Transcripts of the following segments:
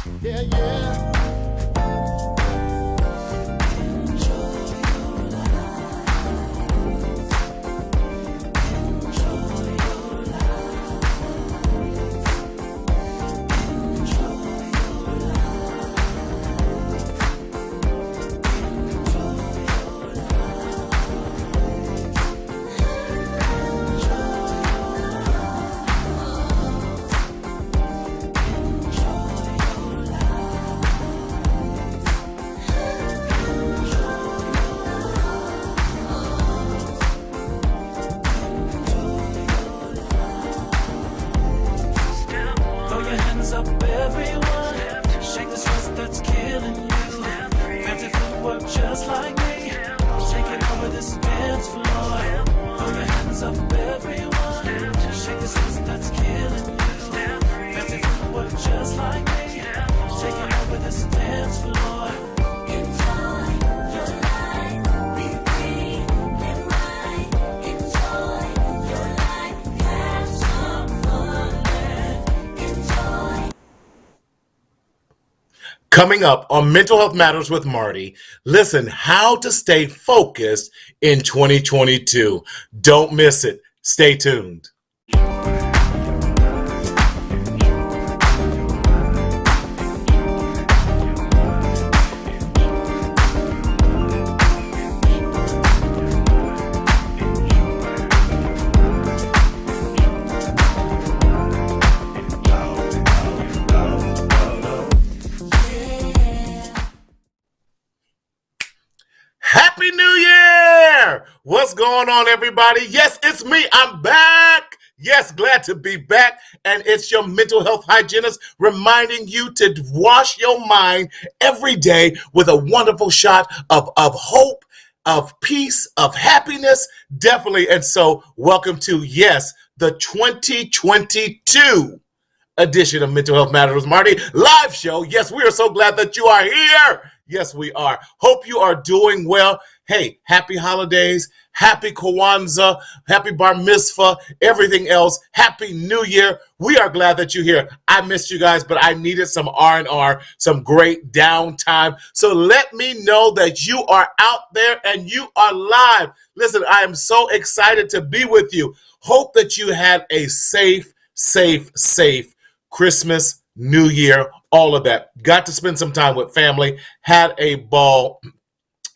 Yeah, yeah. Throw your hands up, everyone. Shake the stress that's killing you. Fancy footwork just like me. Shaking over this dance floor. Throw your hands up, everyone. Shake the stress that's killing you. Fancy footwork just like me. Shaking over this dance floor. Enjoy your life, be free and right. Enjoy your life, have some fun and enjoy. Coming up on Mental Health Matters with Marty, listen how to stay focused in 2022. Don't miss it. Stay tuned. Happy New Year! What's going on, everybody? Yes, it's me. I'm back. Yes, glad to be back. And it's your mental health hygienist reminding you to wash your mind every day with a wonderful shot of hope, of peace, of happiness. Definitely. And so welcome to, yes, the 2022 edition of Mental Health Matters with Marty live show. Yes, we are so glad that you are here. Yes, we are. Hope you are doing well. Hey, happy holidays, happy Kwanzaa, happy Bar Mitzvah, everything else. Happy New Year. We are glad that you're here. I missed you guys, but I needed some R&R, some great downtime. So let me know that you are out there and you are live. Listen, I am so excited to be with you. Hope that you had a safe Christmas, New Year, all of that. Got to spend some time with family, had a ball,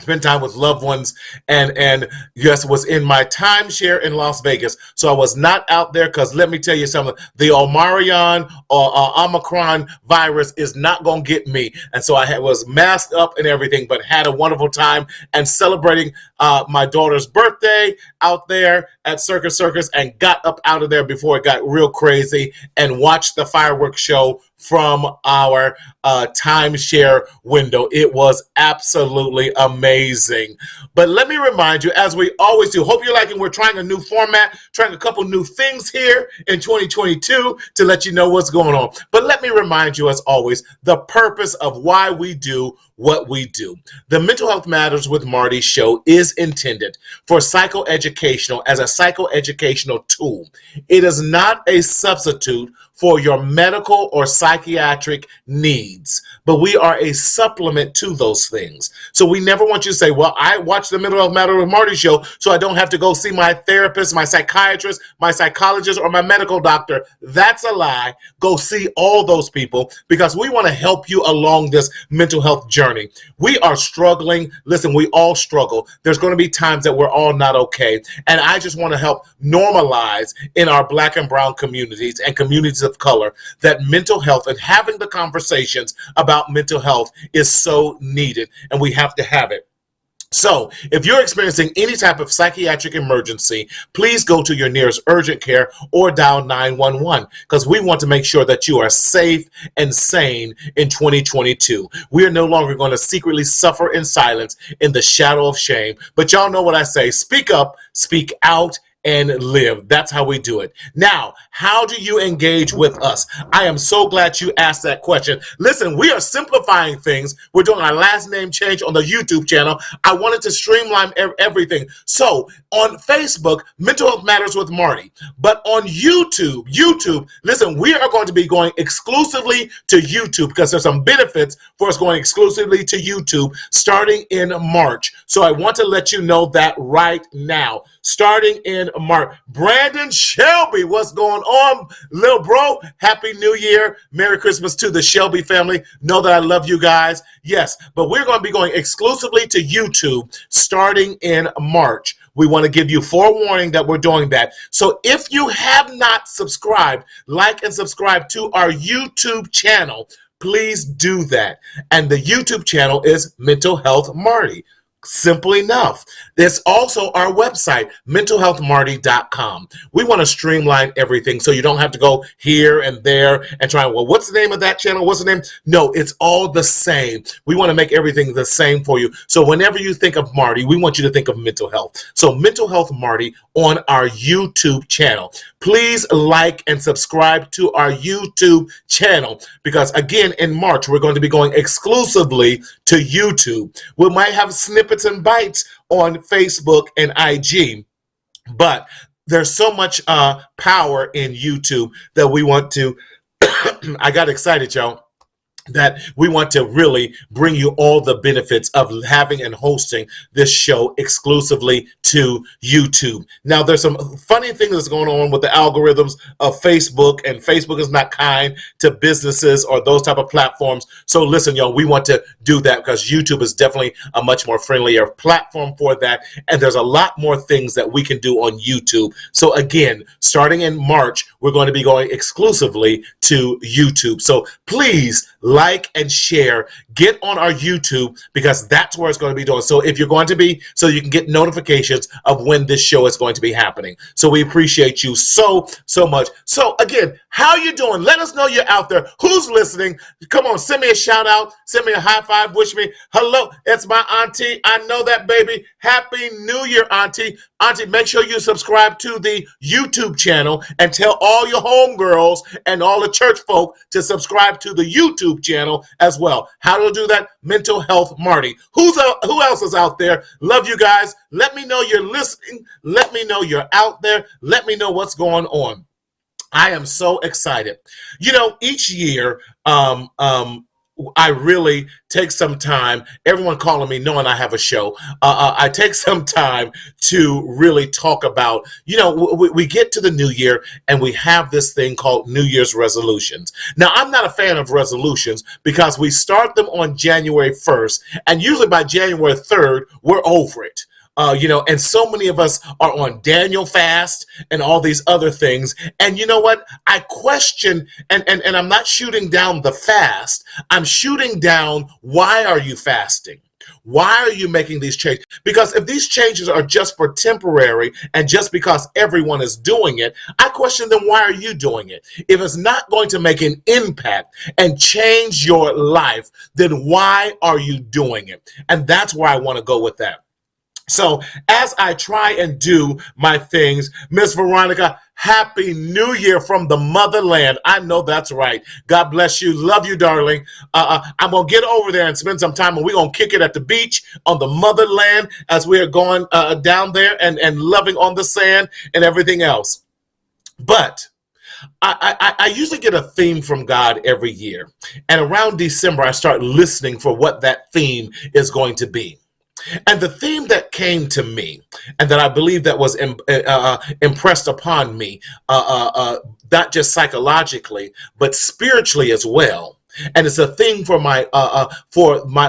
spend time with loved ones, and yes, was in my timeshare in Las Vegas. So I was not out there because let me tell you something, the Omarion or Omicron virus is not going to get me. And so I was masked up and everything, but had a wonderful time and celebrating my daughter's birthday out there at Circus and got up out of there before it got real crazy and watched the fireworks show from our timeshare window. It was absolutely amazing. But let me remind you, as we always do, hope you're liking, we're trying a new format, trying a couple new things here in 2022 to let you know what's going on. But let me remind you, as always, the purpose of why we do what we do. The Mental Health Matters with Marty show is intended for psychoeducational, as a psychoeducational tool. It is not a substitute for your medical or psychiatric needs, but we are a supplement to those things. So we never want you to say, well, I watch the Mental Health Matters with Marty show, so I don't have to go see my therapist, my psychiatrist, my psychologist, or my medical doctor. That's a lie. Go see all those people because we want to help you along this mental health journey. We are struggling. Listen, we all struggle. There's going to be times that we're all not okay. And I just want to help normalize in our Black and brown communities and communities of color that mental health and having the conversations about mental health is so needed, and we have to have it. So if you're experiencing any type of psychiatric emergency, please go to your nearest urgent care or dial 911 because we want to make sure that you are safe and sane in 2022. We are no longer going to secretly suffer in silence in the shadow of shame. But y'all know what I say. Speak up, speak out, and live. That's how we do it. Now, how do you engage with us? I am so glad you asked that question. Listen, we are simplifying things. We're doing our last name change on the YouTube channel. I wanted to streamline everything. So on Facebook, Mental Health Matters with Marty. But on YouTube, listen, we are going to be going exclusively to YouTube because there's some benefits for us going exclusively to YouTube starting in March. So I want to let you know that right now. Starting in March. Brandon Shelby, what's going on, little bro? Happy New Year. Merry Christmas to the Shelby family. Know that I love you guys. Yes, but we're going to be going exclusively to YouTube starting in March. We want to give you forewarning that we're doing that. So if you have not subscribed, like and subscribe to our YouTube channel, please do that. And the YouTube channel is Mental Health Marty. Simple enough. There's also our website, mentalhealthmarty.com. We want to streamline everything so you don't have to go here and there and try, well, what's the name of that channel? What's the name? No, it's all the same. We want to make everything the same for you. So whenever you think of Marty, we want you to think of mental health. So Mental Health Marty on our YouTube channel. Please like and subscribe to our YouTube channel because, again, in March, we're going to be going exclusively to YouTube. We might have snippets and bites on Facebook and IG, but there's so much power in YouTube that we want to I got excited, y'all, that we want to really bring you all the benefits of having and hosting this show exclusively to YouTube. Now, there's some funny things that's going on with the algorithms of Facebook, and Facebook is not kind to businesses or those type of platforms. So listen, y'all, we want to do that because YouTube is definitely a much more friendlier platform for that. And there's a lot more things that we can do on YouTube. So again, starting in March, we're going to be going exclusively to YouTube. So please like and share, get on our YouTube because that's where it's going to be doing. So if you're going to be, so you can get notifications of when this show is going to be happening. So we appreciate you so much. So again, how you doing? Let us know you're out there. Who's listening? Come on, send me a shout out, send me a high five, wish me hello. It's my auntie. I know that, baby. Happy New Year, auntie. Auntie, make sure you subscribe to the YouTube channel and tell all your homegirls and all the church folk to subscribe to the YouTube channel as well. How to do that? Mental Health Marty. Who else is out there? Love you guys. Let me know you're listening. Let me know you're out there. Let me know what's going on. I am so excited. You know, each year, I really take some time, everyone calling me knowing I have a show, I take some time to really talk about, you know, we get to the new year and we have this thing called New Year's resolutions. Now, I'm not a fan of resolutions because we start them on January 1st, and usually by January 3rd, we're over it. You know, and so many of us are on Daniel fast and all these other things. And you know what? I question, and I'm not shooting down the fast. I'm shooting down, why are you fasting? Why are you making these changes? Because if these changes are just for temporary and just because everyone is doing it, I question them, why are you doing it? If it's not going to make an impact and change your life, then why are you doing it? And that's where I want to go with that. So as I try and do my things, Miss Veronica, Happy New Year from the motherland. I know that's right. God bless you. Love you, darling. I'm going to get over there and spend some time, and we're going to kick it at the beach on the motherland as we are going down there and loving on the sand and everything else. But I usually get a theme from God every year. And around December, I start listening for what that theme is going to be. And the theme that came to me, and that I believe that was impressed upon me, not just psychologically, but spiritually as well, and it's a theme for my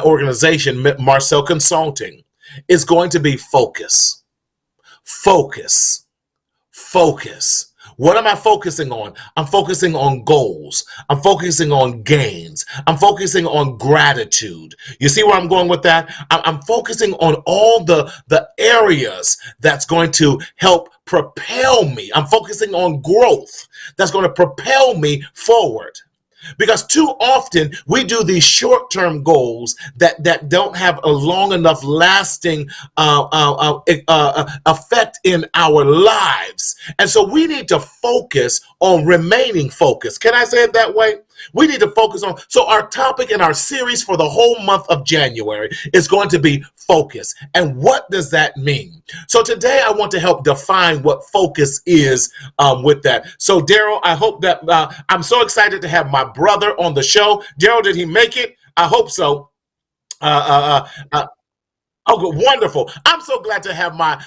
organization, Marcel Consulting, is going to be focus. Focus. Focus. What am I focusing on? I'm focusing on goals. I'm focusing on gains. I'm focusing on gratitude. You see where I'm going with that? I'm focusing on all the areas that's going to help propel me. I'm focusing on growth that's going to propel me forward. Because too often we do these short-term goals that don't have a long enough lasting effect in our lives. And so we need to focus on remaining focused. Can I say it that way? We need to focus on. So our topic in our series for the whole month of January is going to be focus. And what does that mean? So today I want to help define what focus is with that. So Daryl, I hope that I'm so excited to have my brother on the show. Daryl, did he make it? I hope so. Oh, wonderful! I'm so glad to have my.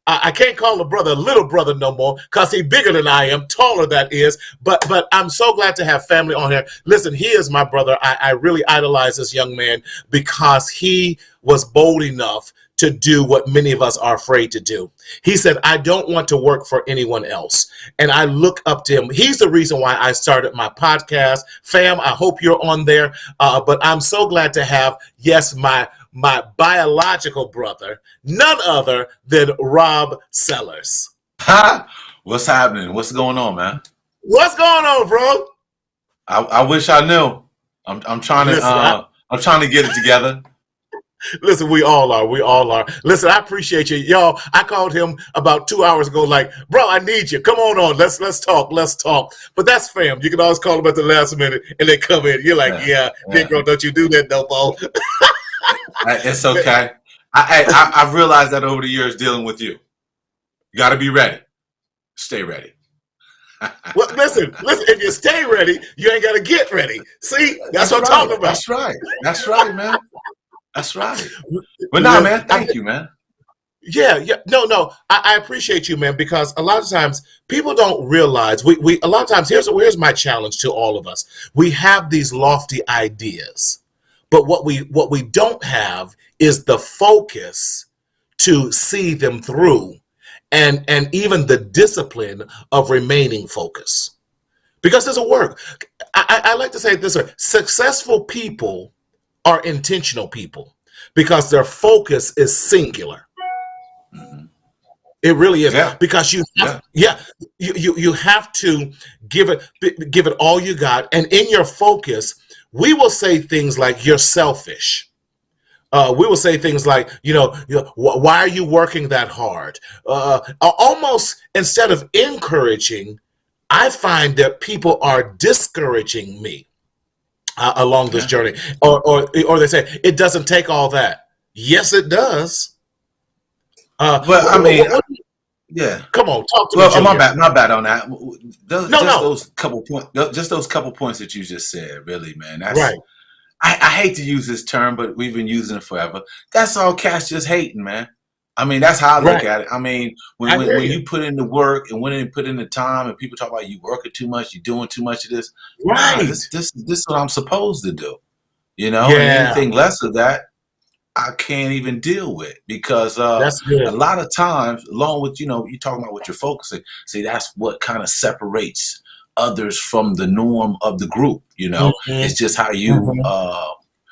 I can't call a brother little brother no more because he's bigger than I am, taller that is. But I'm so glad to have family on here. Listen, he is my brother. I really idolize this young man because he was bold enough to do what many of us are afraid to do. He said, "I don't want to work for anyone else," and I look up to him. He's the reason why I started my podcast. Fam, I hope you're on there. But I'm so glad to have my biological brother, none other than Rob Sellers. Ha! What's happening? What's going on, man? What's going on, bro? I wish I knew. I'm trying to Listen, I'm trying to get it together. Listen, we all are. We all are. Listen, I appreciate you. Y'all, I called him about 2 hours ago, like, bro, I need you. Come on. Let's talk. Let's talk. But that's fam. You can always call them at the last minute and they come in. You're like, yeah. Negro, don't you do that, no, Bo. It's okay. I've realized that over the years dealing with you. You got to be ready. Stay ready. Well, listen. If you stay ready, you ain't got to get ready. See, that's what I'm talking about. That's right. That's right, man. That's right. But no, man, thank you, man. Yeah. No. I appreciate you, man, because a lot of times people don't realize we a lot of times here's my challenge to all of us. We have these lofty ideas, but what we don't have is the focus to see them through and even the discipline of remaining focused. Because there's a work. I like to say it this way: successful people are intentional people because their focus is singular. It really is. Yeah. Because you have to give it all you got, and in your focus, we will say things like you're selfish. We will say things like, why are you working that hard? Almost instead of encouraging, I find that people are discouraging me along this journey, or they say it doesn't take all that. Yes, it does. But I mean, yeah. Come on, talk to me. Well, my bad on that. Those couple points that you just said, really, man. That's right. I hate to use this term, but we've been using it forever. That's all cats just hating, man. I mean, that's how I look at it. I mean, when you put in the work and when you put in the time, and people talk about you working too much, you doing too much of this. Right. This is what I'm supposed to do. And Yeah. anything less of that, I can't even deal with, because That's good. a lot of times, along with you talking about what you're focusing. See, that's what kind of separates others from the norm of the group. It's just how you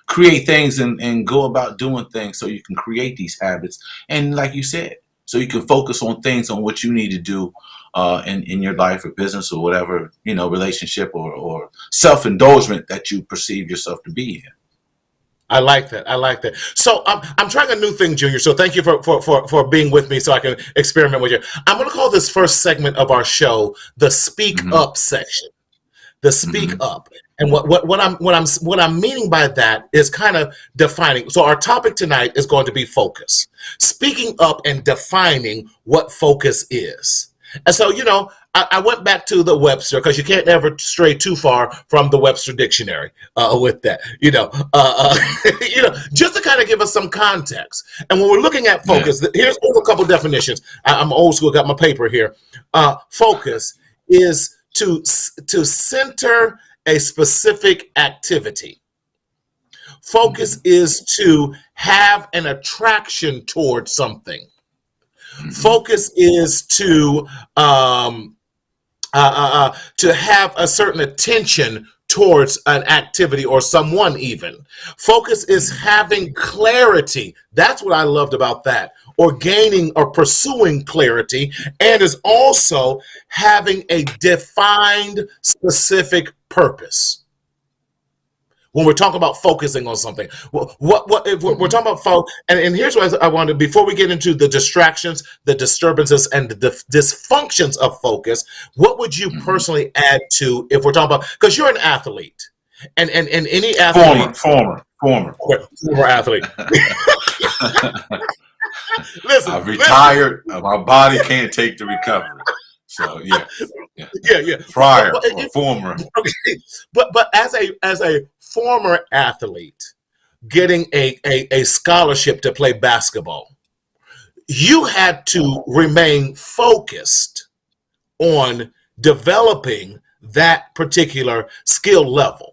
create things and go about doing things, so you can create these habits. And like you said, so you can focus on things on what you need to do in your life or business or whatever, relationship or self-indulgence that you perceive yourself to be in. I like that. So I'm trying a new thing, Junior. So thank you for being with me, so I can experiment with you. I'm going to call this first segment of our show the Speak Up section. The Speak Up, and what I'm meaning by that is kind of defining. So our topic tonight is going to be focus, speaking up and defining what focus is. And so, I went back to the Webster, because you can't ever stray too far from the Webster dictionary with that, just to kind of give us some context. And when we're looking at focus, here's a couple definitions. I'm old school, got my paper here. Focus is to center a specific activity. Focus is to have an attraction towards something. Focus is to have a certain attention towards an activity or someone even. Focus is having clarity. That's what I loved about that. Or gaining or pursuing clarity, and is also having a defined specific purpose. When we're talking about focusing on something, what if we're talking about focus? And here's what I wanted, before we get into the distractions, the disturbances, and the dysfunctions of focus, what would you personally add to, if we're talking about, because you're an athlete, and any athlete, former athlete. Listen, I've retired. My body can't take the recovery. So yeah. Prior or former. Okay. But as a former athlete getting a scholarship to play basketball, you had to remain focused on developing that particular skill level.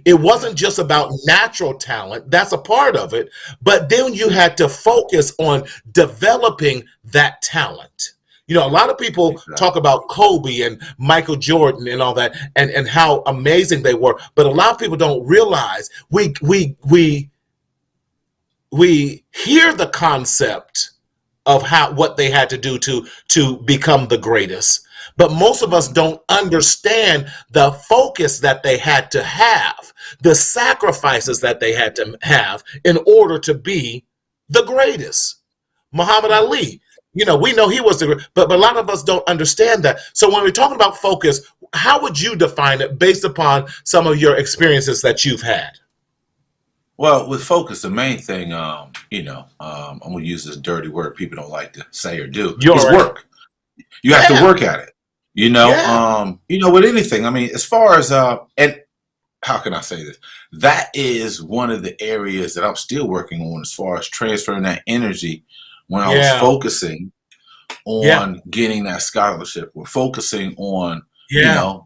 It wasn't just about natural talent. That's a part of it. But then you had to focus on developing that talent. You know, a lot of people talk about Kobe and Michael Jordan and all that, and how amazing they were. But a lot of people don't realize we hear the concept of what they had to do to become the greatest. But most of us don't understand the focus that they had to have, the sacrifices that they had to have in order to be the greatest. Muhammad Ali, you know, we know he was but a lot of us don't understand that. So when we're talking about focus, how would you define it based upon some of your experiences that you've had? Well, with focus, the main thing, I'm going to use this dirty word people don't like to say or do, is work. You have to work at it. With anything. I mean, as far as and how can I say this? That is one of the areas that I'm still working on, as far as transferring that energy when I was focusing on getting that scholarship, or focusing on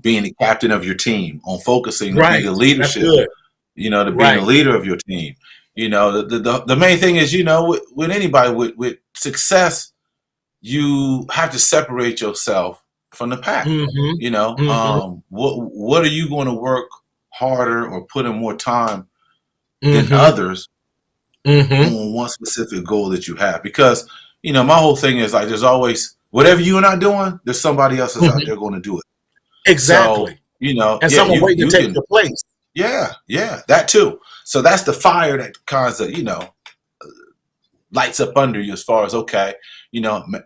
being the captain of your team, on focusing on the leadership, to being the leader of your team. You know, the main thing is, with anybody with success, you have to separate yourself from the pack. What are you going to work harder or put in more time than others on one specific goal that you have? Because my whole thing is, like, there's always, whatever you're not doing, there's somebody else that's out there going to do it. Exactly. So, and someone waiting to take your place. Yeah, that too. So that's the fire that kind of lights up under you, as far as, okay,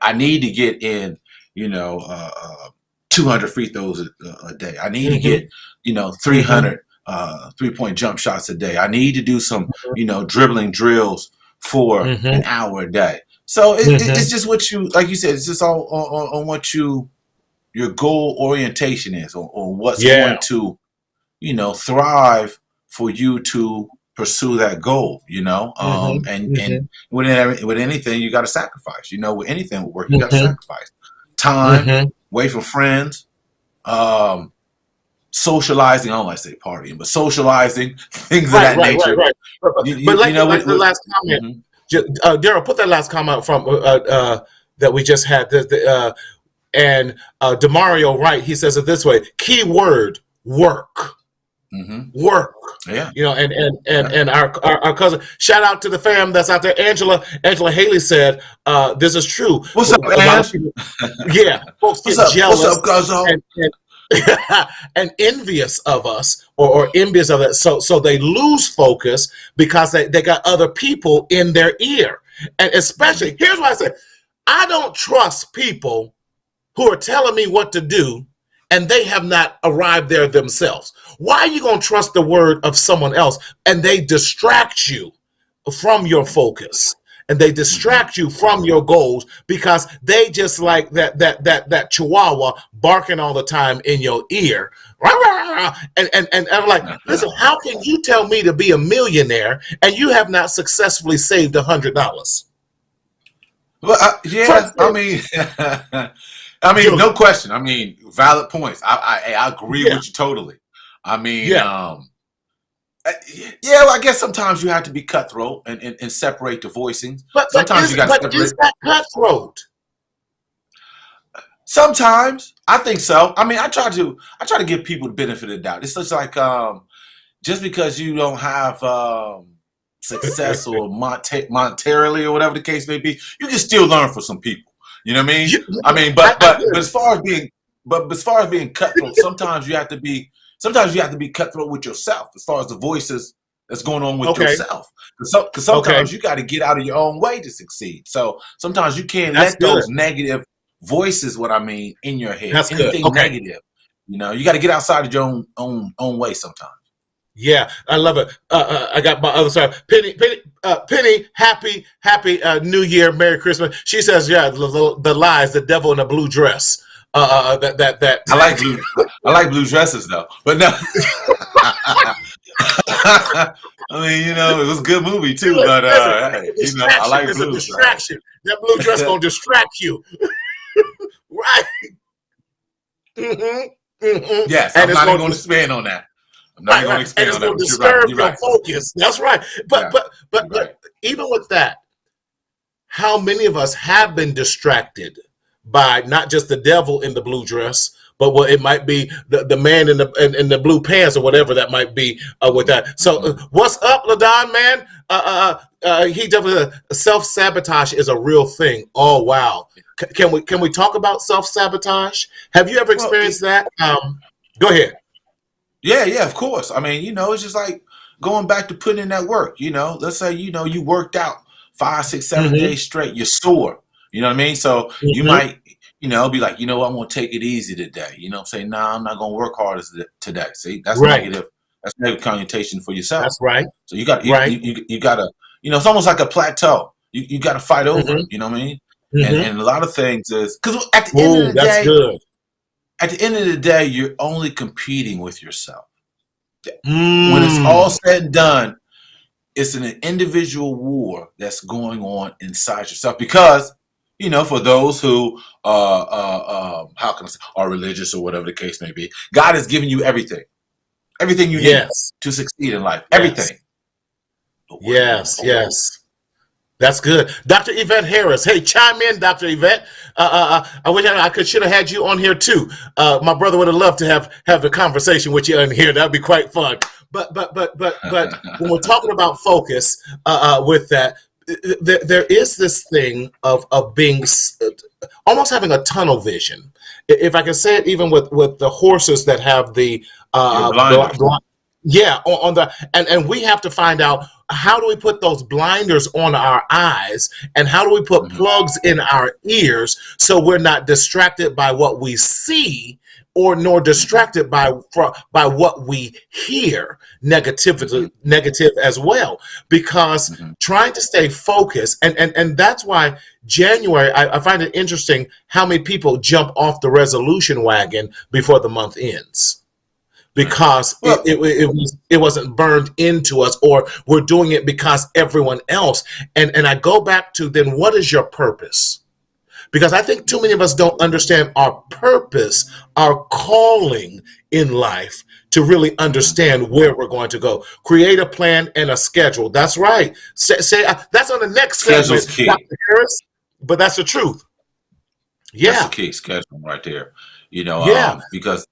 I need to get in 200 free throws a day. I need to get 300 3-point jump shots a day. I need to do some dribbling drills for an hour a day. So it's just what you, like you said, it's just all on what your goal orientation is, on what's going to thrive for you to pursue that goal. And with anything, you got to sacrifice. With anything with work, you got to sacrifice time, away from friends, socializing. I don't like to say partying, but socializing, things of that nature. Right. But the last comment, Daryl, put that last comment from that we just had. And Demario Wright, he says it this way: key word, work. Work. Yeah. And our cousin, shout out to the fam that's out there. Angela Haley said, this is true. What's up, Angela? Folks get jealous. What's up, cousin? And envious of us, or envious of it. So they lose focus because they got other people in their ear. And especially, here's what I say: I don't trust people who are telling me what to do and they have not arrived there themselves. Why are you going to trust the word of someone else and they distract you from your focus, and they distract you from your goals because they just like that chihuahua barking all the time in your ear? And I'm like, listen, how can you tell me to be a millionaire and you have not successfully saved $100? Well, I mean, no question. I mean, valid points. I agree with you totally. I mean, I guess sometimes you have to be cutthroat and separate the voicings. But sometimes you got to separate. Is that cutthroat? Sometimes I think so. I mean, I try to give people the benefit of the doubt. It's just like just because you don't have success or monetarily or whatever the case may be, you can still learn from some people. You know what I mean? But as far as being cutthroat, sometimes you have to be sometimes you have to be cutthroat with yourself as far as the voices that's going on with Okay. yourself. Because sometimes you got to get out of your own way to succeed. So sometimes you can't That's let good. those negative voices, what I mean, in your head. That's good. Anything Okay. negative, you got to get outside of your own way sometimes. Yeah, I love it. I got my other side. Penny, happy New Year, Merry Christmas. She says, yeah, the lies, the devil in a blue dress. That. I like blue dresses though, but no. I mean, it was a good movie too, but hey, I Distraction like is a blues. distraction. That blue dress gonna distract you, right? Yes, And I'm it's not even going going to to expand on that. I'm not even going to and expand it's on that. going to But you're right. disturb You're your right. focus. That's right. Yeah, But you're right. even with that, how many of us have been distracted by not just the devil in the blue dress, but what it might be the man in the blue pants or whatever that might be with that. So what's up, LaDon, man? He definitely self-sabotage is a real thing. Oh wow. Can we talk about self-sabotage? Have you ever Well, experienced that? Go ahead. yeah, of course. I mean, it's just like going back to putting in that work. Let's say you worked out 5, 6, 7 Mm-hmm. days straight. You're sore. You know what I mean? So you Mm-hmm. might be like, I'm gonna take it easy today. Say, nah, I'm not gonna work hard today. See, that's Right. negative. That's negative connotation for yourself. That's right. So you got Right. you gotta it's almost like a plateau. You got to fight over it. Mm-hmm. You know what I mean? Mm-hmm. And a lot of things is because at the end of Oh, the that's day, good. you're only competing with yourself. When it's Mm. all said and done, it's an individual war that's going on inside yourself because for those who how can I say, are religious or whatever the case may be, God has given you everything you need Yes. to succeed in life. Yes. Everything. But what are you Yes. gonna hold? Yes. That's good. Dr. Yvette Harris. Hey, chime in, Dr. Yvette. I wish I should have had you on here too. My brother would have loved to have a conversation with you on here. That'd be quite fun. But when we're talking about focus, with that, there is this thing of being almost having a tunnel vision. If I can say it, even with the horses that have the Your blinders. yeah, on the and we have to find out how do we put those blinders on our eyes and how do we put plugs in our ears so we're not distracted by what we see or nor distracted by what we hear negative as well, because trying to stay focused and that's why January, I find it interesting how many people jump off the resolution wagon before the month ends because it wasn't burned into us, or we're doing it because everyone else. And I go back to then what is your purpose? Because I think too many of us don't understand our purpose, our calling in life to really understand where we're going to go. Create a plan and a schedule. That's right. Say that's on the next Schedule's segment, key. Dr. Harris, but that's the truth. Yeah. That's the key, scheduling right there. Yeah. Because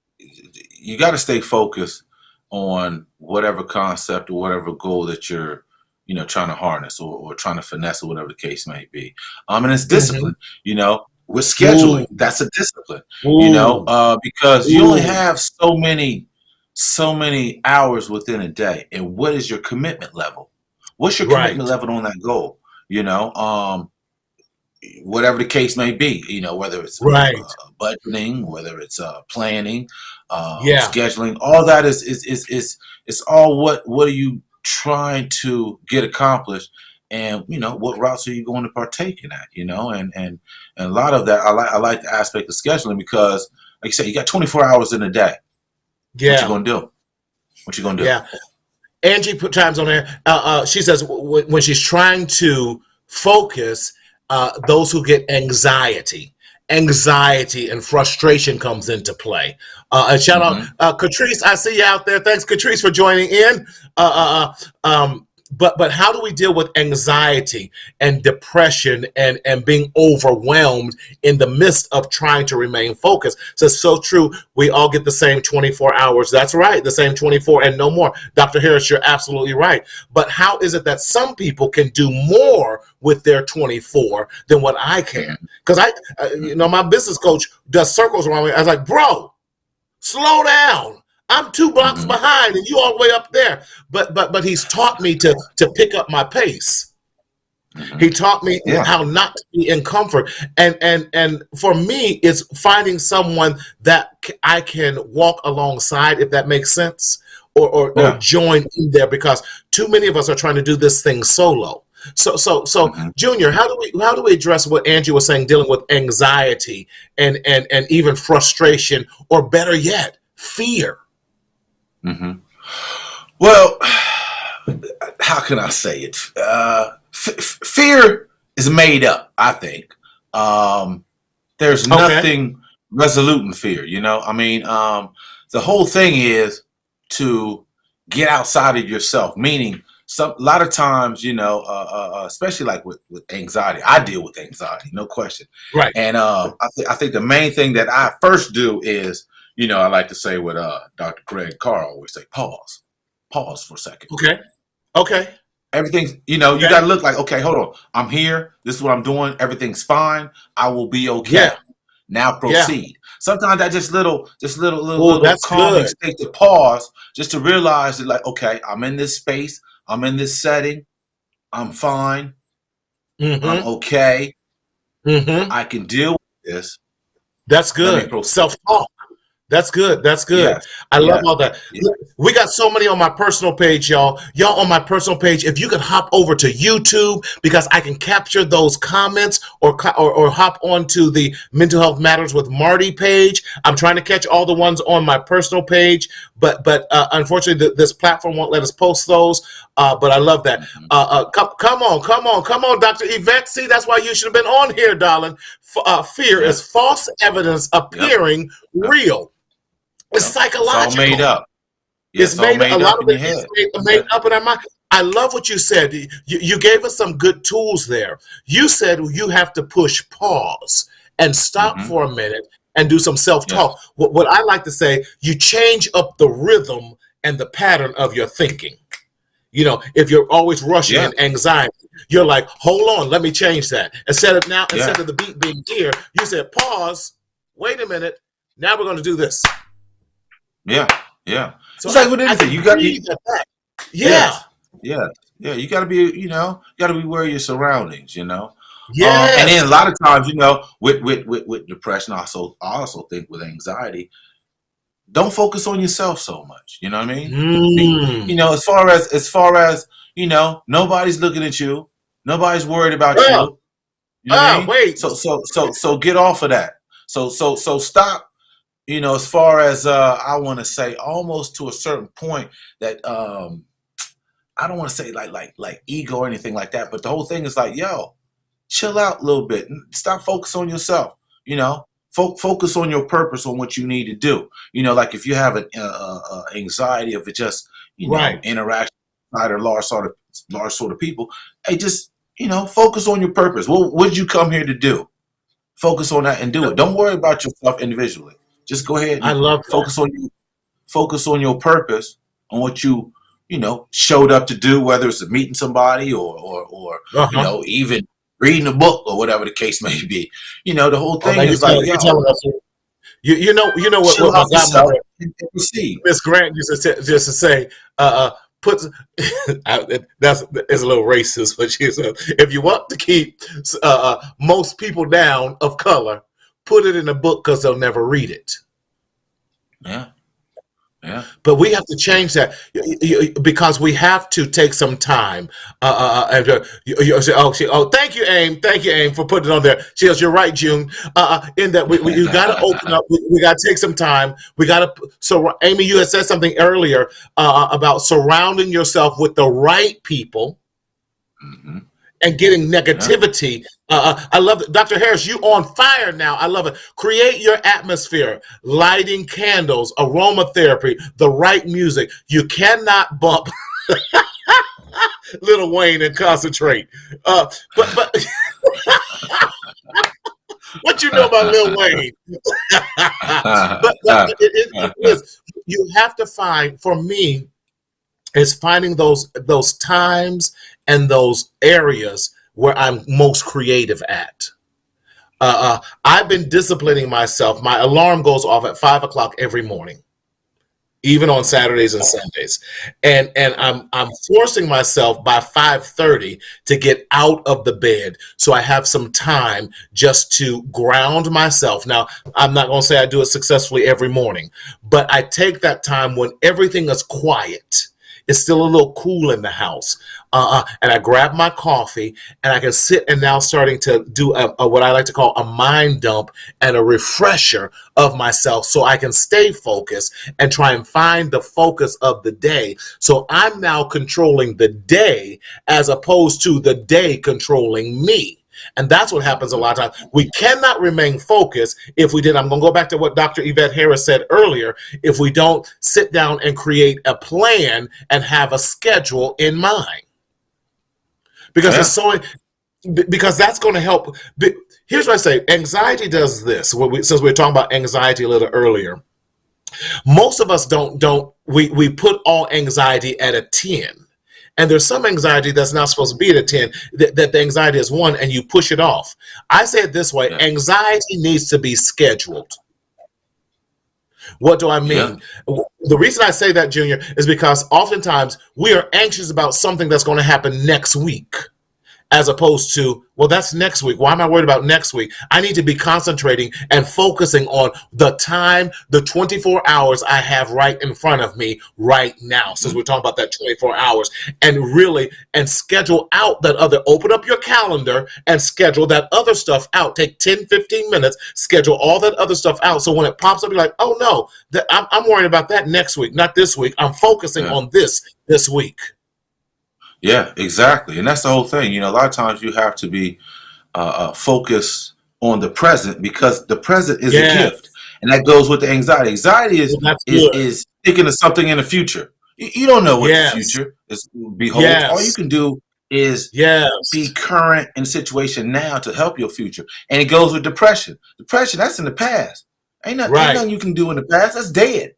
you got to stay focused on whatever concept or whatever goal that you're, trying to harness or trying to finesse or whatever the case may be. And it's discipline, with scheduling. Ooh. That's a discipline, Ooh. because you only Ooh. have so many hours within a day. And what is your commitment level? What's your Right. commitment level on that goal? Whatever the case may be, whether it's Right. budgeting, whether it's planning, Yeah. scheduling, all that is it's all what are you trying to get accomplished, and what routes are you going to partake in that, and a lot of that I like the aspect of scheduling because, like you said, you got 24 hours in a day. Yeah. What you gonna do? What you gonna do? Yeah. Angie put times on there. She says when she's trying to focus, those who get anxiety and frustration comes into play. And shout out, Catrice. I see you out there. Thanks, Catrice, for joining in. But how do we deal with anxiety and depression and being overwhelmed in the midst of trying to remain focused? So it's so true. We all get the same 24 hours. That's right. The same 24 and no more. Dr. Harris, you're absolutely right. But how is it that some people can do more with their 24 than what I can? Because my business coach does circles around me. I was like, bro, slow down. I'm 2 blocks Mm-hmm. behind and you all the way up there. But he's taught me to pick up my pace. Mm-hmm. He taught me Yeah. how not to be in comfort. And for me, it's finding someone that I can walk alongside, if that makes sense, or Yeah. join in there, because too many of us are trying to do this thing solo. So Mm-hmm. Junior, how do we address what Angie was saying, dealing with anxiety and even frustration, or better yet, fear? Mm-hmm. Well, how can I say it? Fear is made up, I think. There's Okay. nothing resolute in fear, you know? I mean, the whole thing is to get outside of yourself, meaning a lot of times, you know, especially like with anxiety, I deal with anxiety, no question. Right. And I think the main thing that I first do is, you know, I like to say what Dr. Craig Carr always say, pause for a second. Okay. Okay. Everything's, you know, you Okay. got to look like, okay, hold on. I'm here. This is what I'm doing. Everything's fine. I will be okay. Yeah. Now Yeah. proceed. Sometimes that just Oh, little that's calming good. state to pause, just to realize that, like, okay, I'm in this space. I'm in this setting. I'm fine. I'm Mm-hmm. okay. Mm-hmm. I can deal with this. That's Let me good. proceed. Self-talk. That's good. That's good. Yes. I love Yes. all that. Yes. Look, we got so many on my personal page, y'all. Y'all on my personal page, if you could hop over to YouTube, because I can capture those comments, or hop onto the Mental Health Matters with Marty page. I'm trying to catch all the ones on my personal page, but unfortunately, this platform won't let us post those. But I love that. Mhm. Come on, Dr. Yvette. See, that's why you should have been on here, darling. Fear Yeah. is false evidence appearing Yep. real. It's Yep. It's all made psychological. up. Yeah, It's it's all made a made lot up of in your it is head. made up in our mind. I love what you said. You gave us some good tools there. You said you have to push pause and stop Hmm. for a minute and do some Yes. self-talk. What I like to say, you change up the rhythm and the pattern of your thinking. You know, if you're always rushing Yeah. and anxiety, you're like, hold on, let me change that. Instead Yeah. of the beat being here, you said pause, wait a minute, now we're going to do this. Yeah. Yeah. So It's like with I anything. can You got you. breathe at that. Yeah. Yes. Yeah. Yeah. You got to be. You know. You got to be aware of your surroundings. You know. And Yes. then a lot of times, you know, with depression, I also think with anxiety, don't focus on yourself so much. You know what I mean? You Mm. know, as far as you know, nobody's looking at you. Nobody's worried about Uh, you. You know what I mean? wait. So get off of that. So stop. You know, as far as I want to say, almost to a certain point that I don't want to say like ego or anything like that, but the whole thing is like, yo, chill out a little bit. Stop focusing on yourself. You know, focus on your purpose, on what you need to do. You know, like if you have an anxiety of it, just you know, Right. interaction with or large sort of people. Hey, just you know, focus on your purpose. What did you come here to do? Focus on that and do it. Don't worry about yourself individually. Just go ahead I and love that. focus on your purpose, on what you know showed up to do, whether it's meeting somebody or you Uh-huh. know even reading a book or whatever the case may be. You know, the whole Oh, now thing is like, you're yo, telling us. You know chill what my out yourself godmother and proceed. Miss Grant used to say, put that's it's a little racist, but she said, if you want to keep most people down of color, put it in a book because they'll never read it. Yeah, yeah, But we have to change that, because we have to take some time. Thank you, Aim, for putting it on there. She goes, you're right, June. In that you got to open up. We got to take some time. We got to. So, Amy, you had said something earlier about surrounding yourself with the right people hmm and getting yeah, negativity. I love it. Dr. Harris, you on fire now. I love it. Create your atmosphere, lighting candles, aromatherapy, the right music. You cannot bump Little Wayne and concentrate. But what you know about Lil Wayne? But it is. You have to find, for me, is finding those times and those areas where I'm most creative at. I've been disciplining myself. My alarm goes off at 5 o'clock every morning. even on Saturdays and Sundays. And I'm forcing myself by 5:30 to get out of the bed so I have some time just to ground myself. Now, I'm not going to say I do it successfully every morning, but I take that time when everything is quiet. It's still a little cool in the house. And I grab my coffee and I can sit and now starting to do what I like to call a mind dump and a refresher of myself so I can stay focused and try and find the focus of the day. So I'm now controlling the day as opposed to the day controlling me. And that's what happens a lot of times. We cannot remain focused if we did. I'm going to go back to what Dr. Yvette Harris said earlier. If we don't sit down and create a plan and have a schedule in mind, because it's so, because that's going to help. Here's what I say. Anxiety does this. Since we were talking about anxiety a little earlier, most of us we put all anxiety at a 10. And there's some anxiety that's not supposed to be at a 10, that the anxiety is 1 and you push it off. I say it this way, anxiety needs to be scheduled. What do I mean? Yeah. The reason I say that, Junior, is because oftentimes we are anxious about something that's going to happen next week, as opposed to, well, that's next week. Why am I worried about next week? I need to be concentrating and focusing on the time, the 24 hours I have right in front of me right now, since we're talking about that 24 hours, and schedule out that other, open up your calendar and schedule that other stuff out. Take 10, 15 minutes, schedule all that other stuff out. So when it pops up, you're like, oh no, I'm worried about that next week, not this week. I'm focusing on this week. Yeah, exactly. And that's the whole thing. A lot of times you have to be focused on the present because the present is a gift. And that goes with the anxiety. Anxiety is thinking of something in the future. You don't know what the future is. Behold, all you can do is be current in the situation now to help your future. And it goes with depression. Depression, that's in the past. Ain't nothing you can do in the past. That's dead.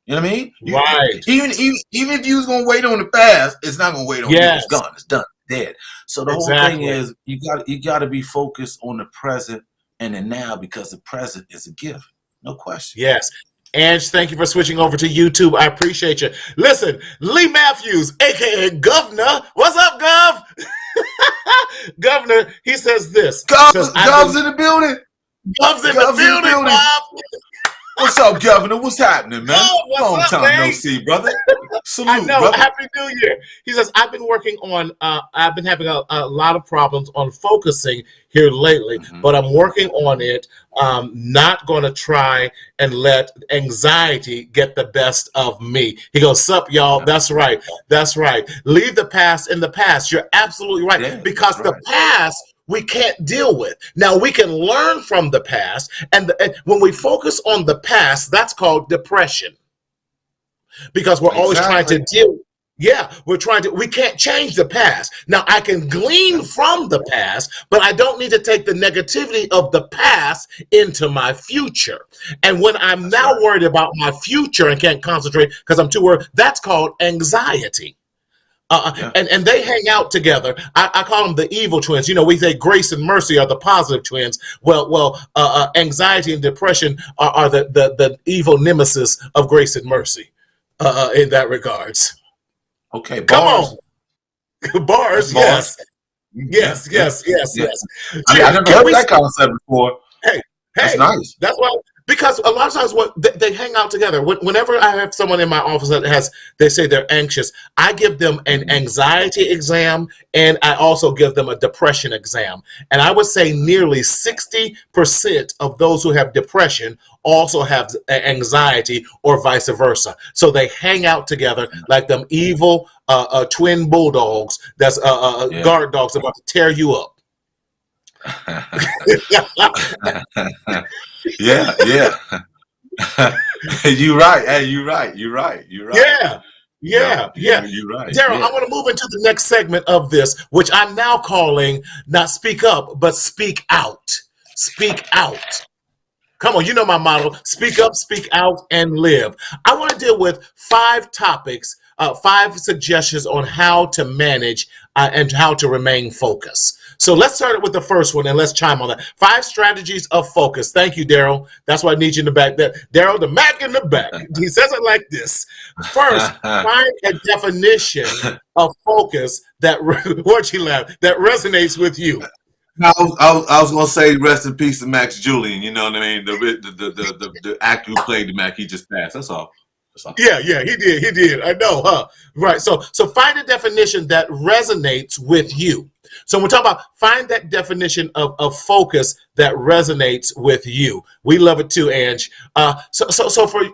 You know what I mean? Right. Even if you was gonna wait on the past, it's not gonna wait on you. It's gone. It's done. Dead. So the whole thing is you got to be focused on the present and the now because the present is a gift. No question. Yes. Ange, thank you for switching over to YouTube. I appreciate you. Listen, Lee Matthews, aka Governor. What's up, Gov? Governor, he says this. Gov's in the building. Gov's in the building, Bob. What's up, Governor? What's happening, man? Long time no see, brother. Salute, I know. brother. Happy New Year. He says, I've been working on, I've been having a lot of problems on focusing here lately, but I'm working on it. Not going to try and let anxiety get the best of me. He goes, sup, y'all. That's right. That's right. Leave the past in the past. You're absolutely right. Because the past we can't deal with. Now, we can learn from the past, and when we focus on the past, that's called depression. Because we're always trying to deal. We can't change the past. Now, I can glean from the past, but I don't need to take the negativity of the past into my future. And when I'm now worried about my future and can't concentrate because I'm too worried, that's called anxiety. And they hang out together. I call them the evil twins. We say grace and mercy are the positive twins. Well, anxiety and depression are the evil nemesis of grace and mercy in that regards. Okay, bars. Come on. Bars, yes. Yes. I never heard that concept before. Hey, that's nice. That's why. Because a lot of times they hang out together. Whenever I have someone in my office they say they're anxious, I give them an anxiety exam and I also give them a depression exam. And I would say nearly 60% of those who have depression also have anxiety or vice versa. So they hang out together like them evil twin bulldogs that's guard dogs about to tear you up. Yeah. You're right. Hey, you're right. You're right. Yeah. You're right. Daryl, I want to move into the next segment of this, which I'm now calling not speak up, but speak out. Speak out. Come on, you know my motto. Speak up, speak out, and live. I want to deal with 5 topics, 5 suggestions on how to manage and how to remain focused. So let's start with the first one and let's chime on that. 5 strategies of focus. Thank you, Daryl. That's why I need you in the back. Daryl, the Mac in the back. He says it like this. First, find a definition of focus that what you laugh that resonates with you. I was gonna say rest in peace to Max Julian. You know what I mean? The actor who played the Mac, he just passed. That's all. Yeah, he did. I know, huh? Right. So find a definition that resonates with you. So we're talking about find that definition of focus that resonates with you. We love it too, Ange. So for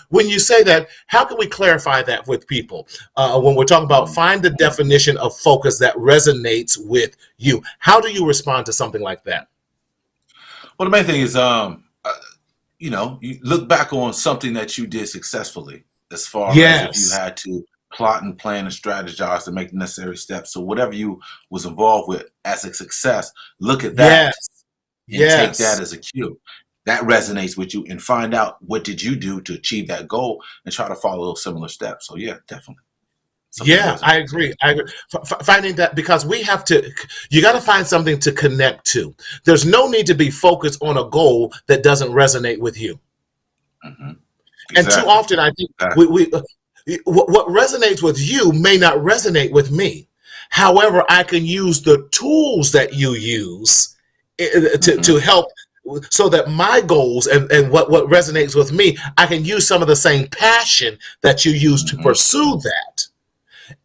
when you say that, how can we clarify that with people when we're talking about find the definition of focus that resonates with you? How do you respond to something like that? Well, the main thing is, you look back on something that you did successfully, as far as if you had to plot and plan and strategize to make the necessary steps. So whatever you was involved with as a success, look at that and take that as a cue. That resonates with you, and find out what did you do to achieve that goal and try to follow those similar steps. So yeah, definitely. I agree. Finding that, because you got to find something to connect to. There's no need to be focused on a goal that doesn't resonate with you. Mm-hmm. Exactly. And too often, I think what resonates with you may not resonate with me. However, I can use the tools that you use to help, so that my goals and what resonates with me, I can use some of the same passion that you use to pursue that.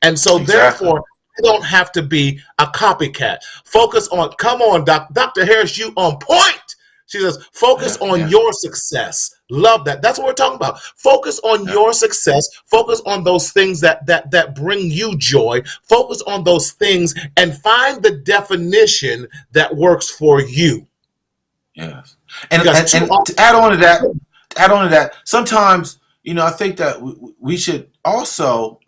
And so therefore, I don't have to be a copycat. Focus on, come on, Dr. Harris, you on point. She says, focus on your success. Love that. That's what we're talking about. Focus on your success. Focus on those things that bring you joy. Focus on those things and find the definition that works for you. Yes. And to add on to that, sometimes, I think that we should also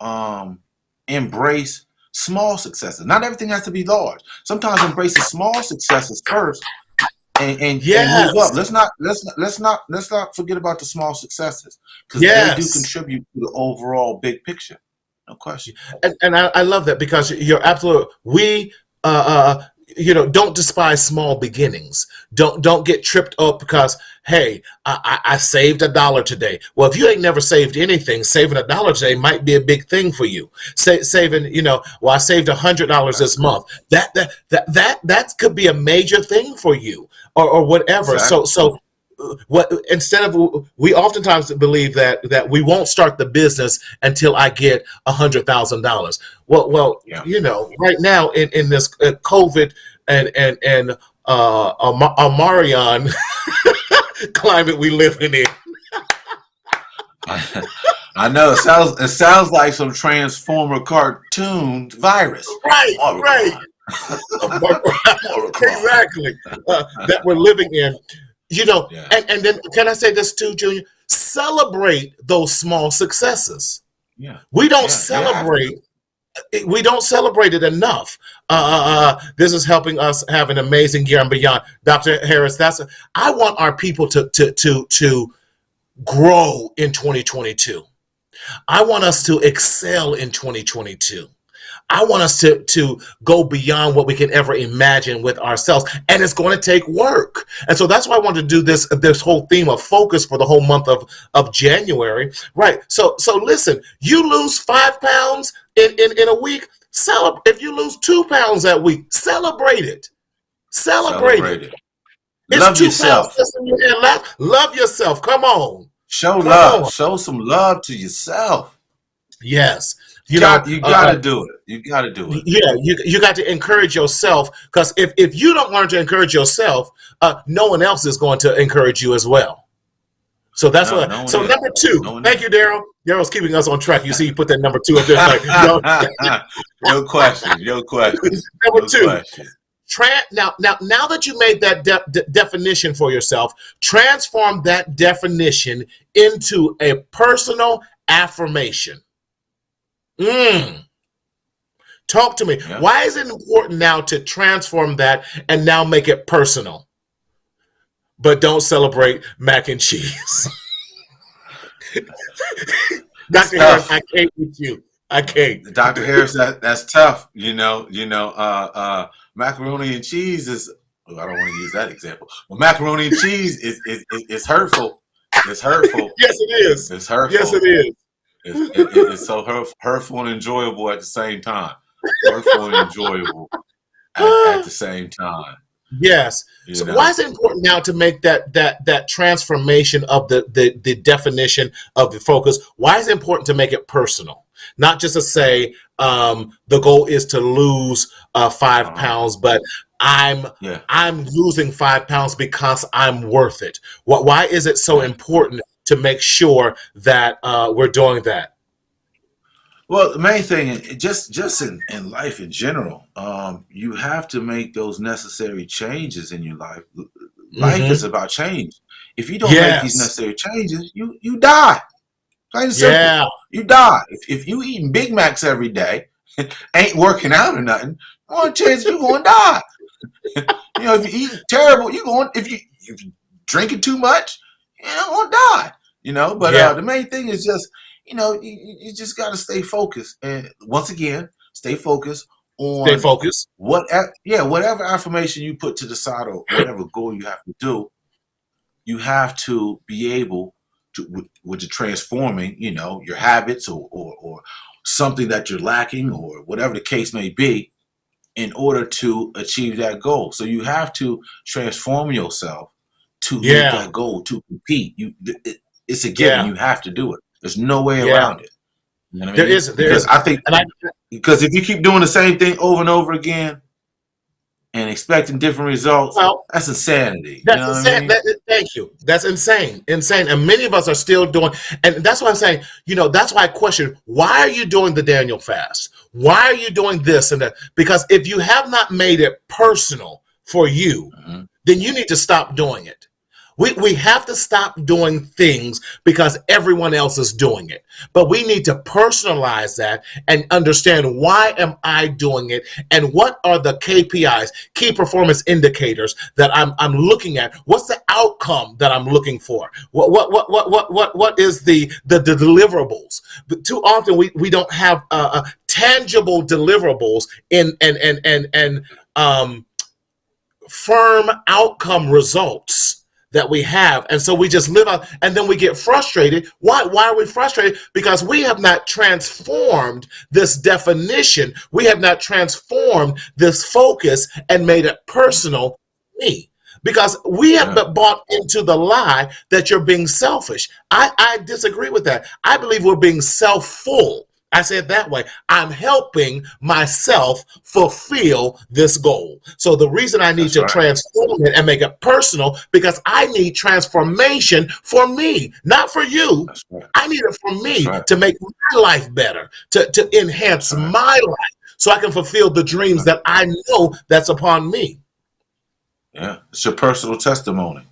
embrace small successes. Not everything has to be large. Sometimes embrace the small successes first and move up. Let's not forget about the small successes, because they do contribute to the overall big picture. No question. And I love that, because you're absolutely, don't despise small beginnings. Don't get tripped up because, hey, I saved $1 today. Well, if you ain't never saved anything, saving $1 today might be a big thing for you. Saving, I saved $100 this month. That could be a major thing for you, or whatever. Exactly. So we oftentimes believe that we won't start the business until I get $100,000. Well, right now in this COVID and Amarion climate we living in. I know it sounds like some Transformer cartoon virus. Right. Exactly. That we're living in. And then can I say this too, Junior? Celebrate those small successes. Yeah. We don't celebrate. We don't celebrate it enough. This is helping us have an amazing year and beyond. Dr. Harris, I want our people to grow in 2022. I want us to excel in 2022. I want us to go beyond what we can ever imagine with ourselves, and it's going to take work. And so that's why I wanted to do this whole theme of focus for the whole month of January. Right. So listen, you lose 5 pounds in a week. If you lose 2 pounds that week, celebrate it. Celebrate it. Love yourself. Love yourself. Come on. Show love. Show some love to yourself. Yes. You got to do it. You got to do it. Yeah, you got to encourage yourself, because if you don't learn to encourage yourself, no one else is going to encourage you as well. So that's So number 2, thank you, Daryl. Daryl's keeping us on track. You see, you put that number 2 up there. Like, no question. Number 2. Question. Now that you made that definition for yourself, transform that definition into a personal affirmation. Talk to me. Yeah. Why is it important now to transform that and now make it personal? But don't celebrate mac and cheese. Dr. Harris, I can't with you. I can't. Dr. Harris, that's tough. Macaroni and cheese is. Oh, I don't want to use that example. But macaroni and cheese is hurtful. It's hurtful. Yes, it is. It's hurtful. Yes, it is. It's so hurtful and enjoyable at the same time. Hurtful and enjoyable at the same time. Yes. So why is it important now to make that transformation of the definition of the focus? Why is it important to make it personal? Not just to say the goal is to lose 5 pounds, but I'm losing 5 pounds because I'm worth it. Why is it so important to make sure that we're doing that? Well, the main thing, just in life in general, you have to make those necessary changes in your life. Life is about change. If you don't make these necessary changes, you die. Plain and simple. You die. If you eating Big Macs every day, ain't working out or nothing, one chance you're going to die. If you eat terrible, if you drinking too much, you're going to die. But the main thing is just, you just got to stay focused. And once again, stay focused on whatever affirmation you put to the side or whatever goal you have to do, you have to be able to, with the transforming, your habits or something that you're lacking or whatever the case may be in order to achieve that goal. So you have to transform yourself to meet that goal, to compete. It's a given. You have to do it. There's no way around it. You know what I mean? There is. I think because if you keep doing the same thing over and over again and expecting different results, that's insanity. That's insane. Thank you. That's insane. And many of us are still doing, and that's why I'm saying, that's why I question, why are you doing the Daniel fast? Why are you doing this and that? Because if you have not made it personal for you, then you need to stop doing it. We have to stop doing things because everyone else is doing it. But we need to personalize that and understand, why am I doing it, and what are the KPIs, key performance indicators, that I'm looking at? What's the outcome that I'm looking for? What is the deliverables? But too often we don't have tangible deliverables and firm outcome results that we have. And so we just live out, and then we get frustrated. Why are we frustrated? Because we have not transformed this definition. We have not transformed this focus and made it personal to me. Because we have bought into the lie that you're being selfish. I disagree with that. I believe we're being self-full. I say it that way. I'm helping myself fulfill this goal. So the reason I need to transform it and make it personal, because I need transformation for me, not for you. I need it for me to make my life better, to enhance my life, so I can fulfill the dreams that I know that's upon me. Yeah, it's your personal testimony.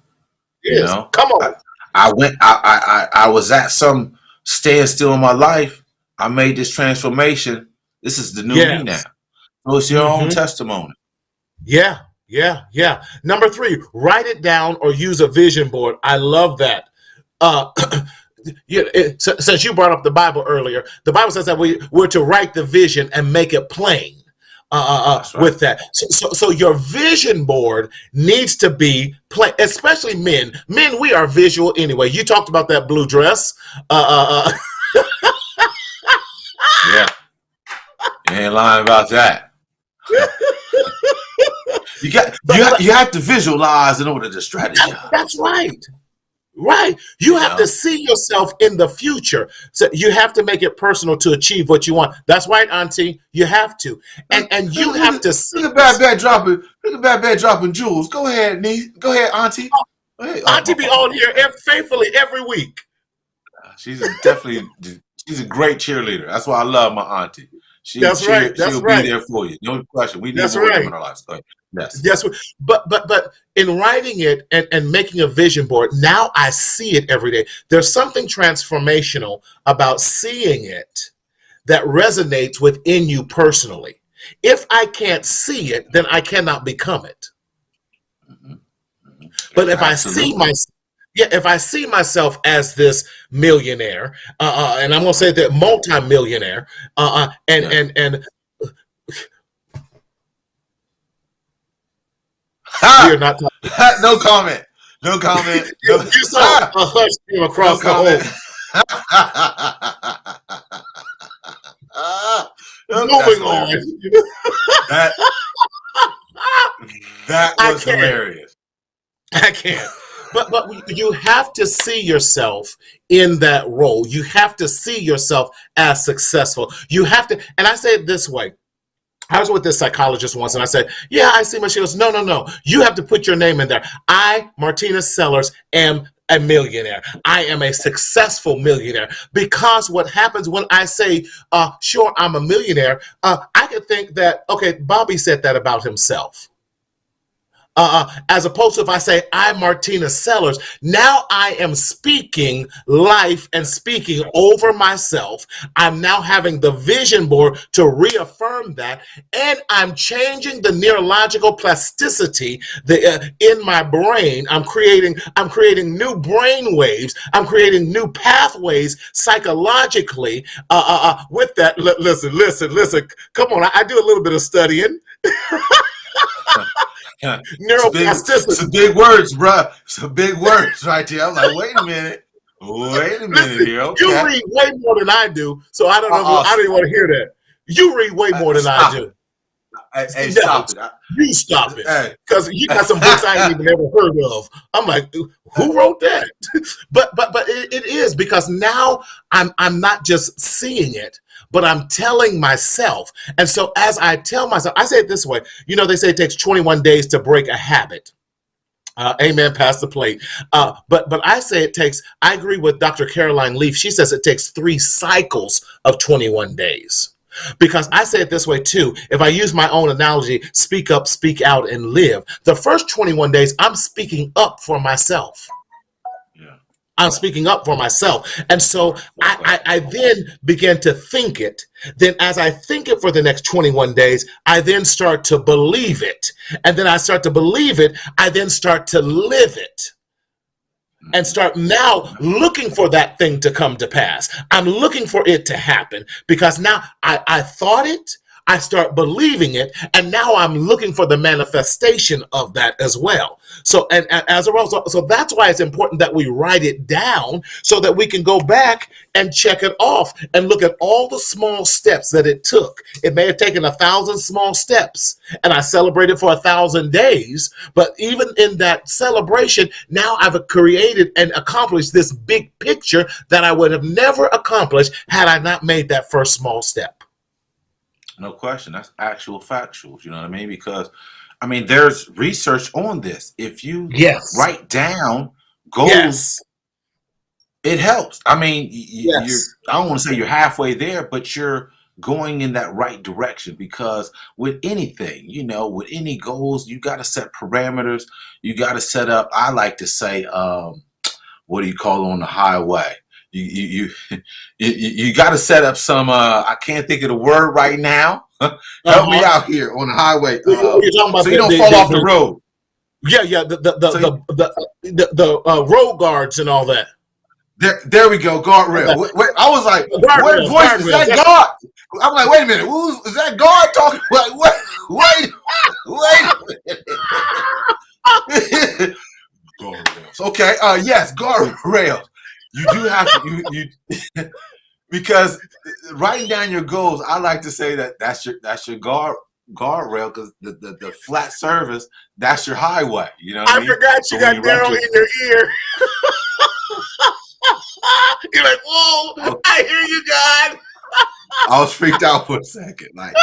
Yes. Come on. I was at some standstill in my life. I made this transformation. This is the new me now. So it's your own testimony. Yeah. Number 3, write it down or use a vision board. I love that. Since you brought up the Bible earlier, the Bible says that we're to write the vision and make it plain. With that, so your vision board needs to be plain, especially men. Men, we are visual anyway. You talked about that blue dress. Yeah, you ain't lying about that. You have to visualize in order to strategize. That's right. You have to see yourself in the future. So you have to make it personal to achieve what you want. That's right, Auntie. You have to, and you have to see. Look at Bad Bad dropping jewels. Go ahead, niece. Go ahead, Auntie. Auntie be on here faithfully every week. She's a great cheerleader. That's why I love my auntie. She'll be there for you. No question. We need more women in our lives. Yes. But in writing it and making a vision board, now I see it every day. There's something transformational about seeing it that resonates within you personally. If I can't see it, then I cannot become it. But if I see myself, if I see myself as this millionaire, and I'm gonna say that multi-millionaire, Yeah. and we are Ha! not talking. No comment. No comment. No. You saw Ha! a hush came No across the comment. whole. That's Moving on. hilarious. That that I was can't. hilarious. I can't. But you have to see yourself in that role. You have to see yourself as successful. You have to, and I say it this way. I was with this psychologist once and I said, yeah, I see my. She goes, no, no, no. You have to put your name in there. I, Martina Sellers, am a millionaire. I am a successful millionaire. Because what happens when I say, sure, I'm a millionaire, I could think that, okay, Bobby said that about himself. As opposed to if I say I'm Martina Sellers, now I am speaking life and speaking over myself. I'm now having the vision board to reaffirm that, and I'm changing the neurological plasticity in my brain. I'm creating new brain waves. I'm creating new pathways psychologically. With that, listen. Come on, I do a little bit of studying. Neuroplasticity. Some big words, bro. Some big words right there. I'm like, wait a minute. Wait a minute Listen, here. you Okay. read way more than I do, so I don't know. I don't even want to hear that. You read way more than I Stop do. it. Hey, No, stop it. you stop it, Hey. because you got some books I ain't even ever heard of. I'm like, who wrote that? but it is, because now I'm not just seeing it, but I'm telling myself. And so as I tell myself, I say it this way. You know, they say it takes 21 days to break a habit. Amen. Pass the plate. But I say it takes. I agree with Dr. Caroline Leaf. She says it takes 3 cycles of 21 days. Because I say it this way too. If I use my own analogy, speak up, speak out, and live. The first 21 days, I'm speaking up for myself. Yeah. I'm speaking up for myself. And so I then begin to think it. Then as I think it for the next 21 days, I then start to believe it. And then I start to believe it. I then start to live it. And start now looking for that thing to come to pass. I'm looking for it to happen, because now I thought it, I start believing it, and now I'm looking for the manifestation of that as well. So, and as a result, so that's why it's important that we write it down, so that we can go back and check it off and look at all the small steps that it took. It may have taken 1,000 small steps, and I celebrated for 1,000 days, but even in that celebration, now I've created and accomplished this big picture that I would have never accomplished had I not made that first small step. No question. That's actual factuals. You know what I mean? Because, I mean, there's research on this. If you Yes. write down goals, Yes. it helps. I mean, Yes. I don't want to say you're halfway there, but you're going in that right direction. Because with anything, you know, with any goals, you got to set parameters. You got to set up, I like to say, what do you call it on the highway? You got to set up some. I can't think of the word right now. Help me out here on the highway, You're talking about so you don't fall off the road. Yeah, the road guards and all that. There we go, guardrail. Wait, I was like, Guardrails, what voice is that? guardrails. God? I'm like, wait a minute, is that God talking? Like, what? Wait a minute. Guardrails. Okay. Yes, guardrails. You do have to you because writing down your goals, I like to say that's your guardrail, because the flat surface, that's your highway. You know what I mean? Forgot So you when got you write Daryl your- in your ear. You're like, whoa, Oh. I hear you, God. I was freaked out for a second. Like,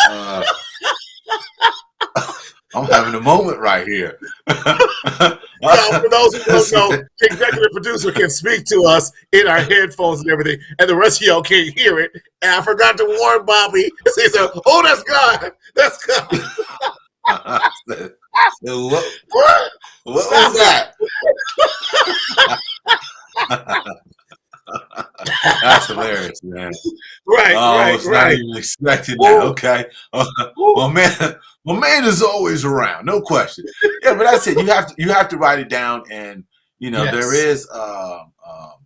I'm having a moment right here. Now, for those who don't know, the executive producer can speak to us in our headphones and everything, and the rest of y'all can't hear it. And I forgot to warn Bobby. He said, oh, that's God. That's God. What was that? That's hilarious, man. Right, I was not even expecting that. Okay. My man is always around, no question. Yeah, but that's it. You have to write it down, and You know, there Yes. is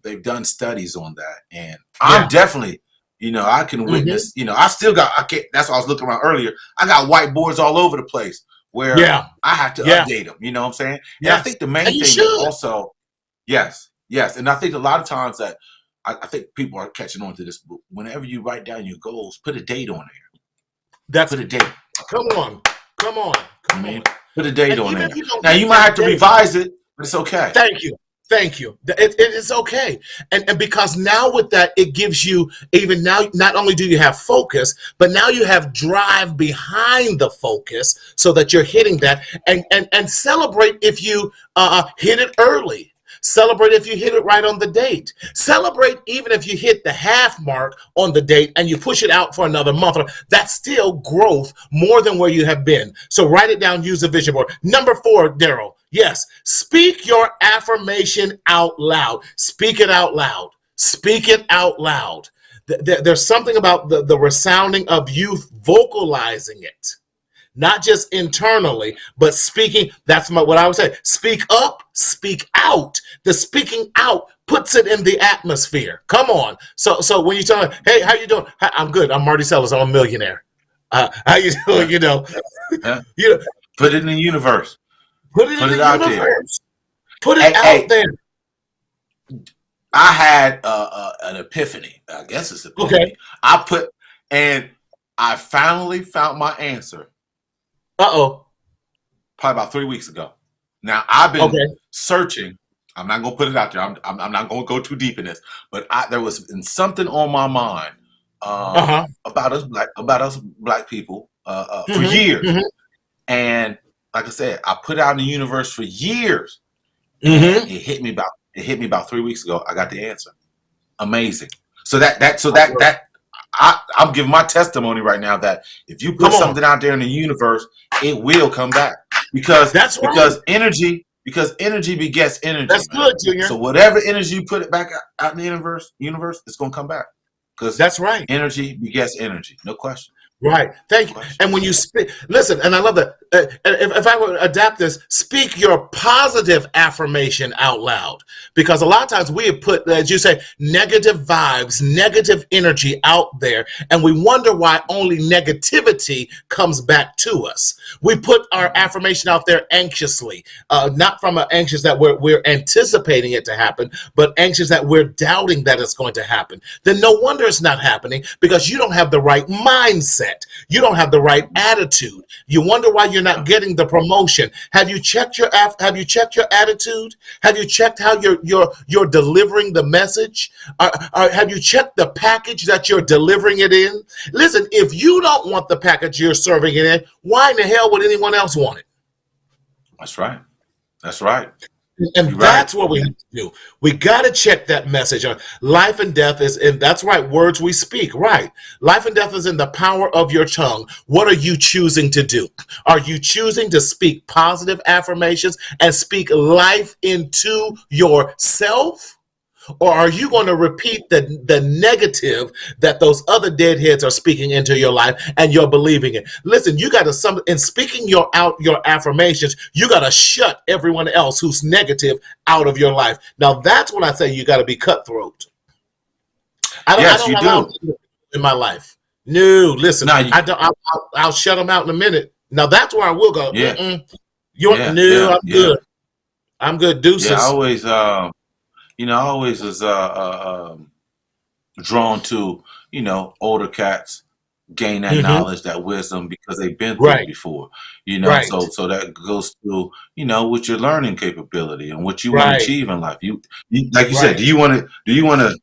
they've done studies on that, and I'm Yeah. definitely, you know, I can Hmm. witness. You know, I still got. I can't. That's why I was looking around earlier. I got whiteboards all over the place where Yeah. I have to Yeah. update them. You know what I'm saying? And I Yes. think the And main you thing that should. also, yes, yes, and I think a lot of times that I think people are catching on to this. Whenever you write down your goals, put a date on there. That's Put a date. come on. Come on. I Come mean, on. put a date And on even there. if you don't Now hit you might that have to date, revise it, but it's okay. thank you. Thank you. It is okay. And because now with that, it gives you, even now, not only do you have focus, but now you have drive behind the focus so that you're hitting that, and celebrate if you hit it early. Celebrate if you hit it right on the date. Celebrate even if you hit the half mark on the date and you push it out for another month. That's still growth more than where you have been. So write it down, use a vision board. Number 4, Daryl. Yes, speak your affirmation out loud. Speak it out loud. Speak it out loud. There's something about the resounding of you vocalizing it, not just internally, but speaking. That's what I would say. Speak up, speak out. The speaking out puts it in the atmosphere. Come on. So when you tell me, hey, how you doing? Hi, I'm good. I'm Marty Sellers. I'm a millionaire. How you Yeah. doing? Yeah. You know, Put it in the universe. put it in Put it the out there. universe. Put it Hey, out hey, there. I had an epiphany. I guess it's Okay. epiphany. And I finally found my answer Uh-oh. probably about 3 weeks ago. Now I've been Okay. searching. I'm not gonna put it out there. I'm not gonna go too deep in this, but there was something on my mind Uh-huh. about us black people for Mm-hmm. years. Mm-hmm. And like I said, I put it out in the universe for years, and Mm-hmm. it hit me about 3 weeks ago. I got the answer. Amazing. So I'm giving my testimony right now that if you put Come on. something out there in the universe, it will come back because That's right. energy begets energy, That's man. good, Junior. So whatever energy you put it back out in the universe, it's gonna come back because That's right. energy begets energy. No question. Right. Thank you. No question. And when you speak, listen, and I love that. If I would adapt this, speak your positive affirmation out loud. Because a lot of times we have put, as you say, negative vibes, negative energy out there, and we wonder why only negativity comes back to us. We put our affirmation out there anxiously, not from an anxious that we're anticipating it to happen, but anxious that we're doubting that it's going to happen. Then no wonder it's not happening because you don't have the right mindset. You don't have the right attitude. You wonder why you're not getting the promotion. Have you checked your attitude? Have you checked how you're delivering the message? Have you checked the package that you're delivering it in? Listen, if you don't want the package you're serving it in, why in the hell would anyone else want it? That's right. That's right. And You're that's right. what we have to do. We got to check that message. Life and death is, and that's right, words we speak, right? Life and death is in the power of your tongue. What are you choosing to do? Are you choosing to speak positive affirmations and speak life into yourself? Or are you going to repeat the negative that those other deadheads are speaking into your life and you're believing it? Listen, you got to in speaking your affirmations, you got to shut everyone else who's negative out of your life. Now that's when I say you got to be cutthroat. I Yes, don't you allow do. people in my life. No, listen, Now you, I don't. I'll shut them out in a minute. Now that's where I will go. yeah, You yeah, no, yeah, I'm yeah, good. I'm good. yeah. I Deuces. always, I always was drawn to, older cats gain that Hmm. knowledge, that wisdom because they've been through it Right. before. Right. So that goes to, with your learning capability and what you want to Right. achieve in life. You like you said, Right. do you want to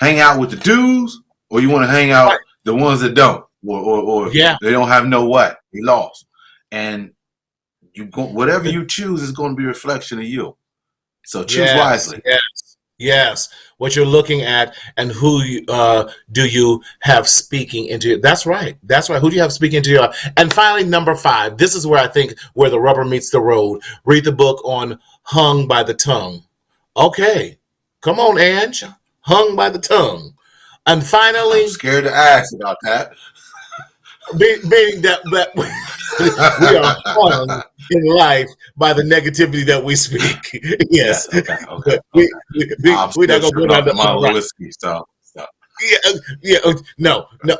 hang out with the dudes or you want to hang Right. out the ones that don't or Yeah. they don't have no what they lost, and whatever you choose is going to be a reflection of you. So choose Yes, wisely. yes, yes. What you're looking at and who do you have speaking into it? That's right. That's right. Who do you have speaking into your life? And finally, number 5. This is where I think where the rubber meets the road. Read the book on Hung by the Tongue. Okay. Come on, Ange. Hung by the Tongue. And I'm finally, scared to ask about that. being that We are harmed in life by the negativity that we speak. Yes. Yes. Okay. Okay. But Okay. I'm we're still not going to go tripping down off the my other route. whiskey. So. No, no.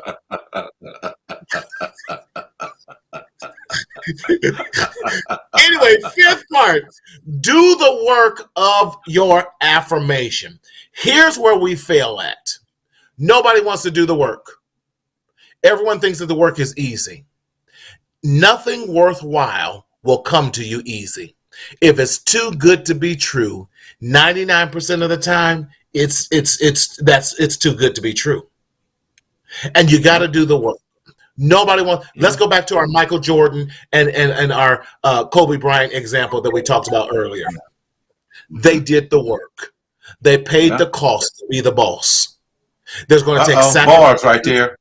Anyway, fifth part, do the work of your affirmation. Here's where we fail at. Nobody wants to do the work. Everyone thinks that the work is easy. Nothing worthwhile will come to you easy. If it's too good to be true, 99% of the time, it's too good to be true. And you got to do the work. Nobody wants. Let's go back to our Michael Jordan and our Kobe Bryant example that we talked about earlier. They did the work. They paid the cost to be the boss. There's going to take sacrifice. Bars right there.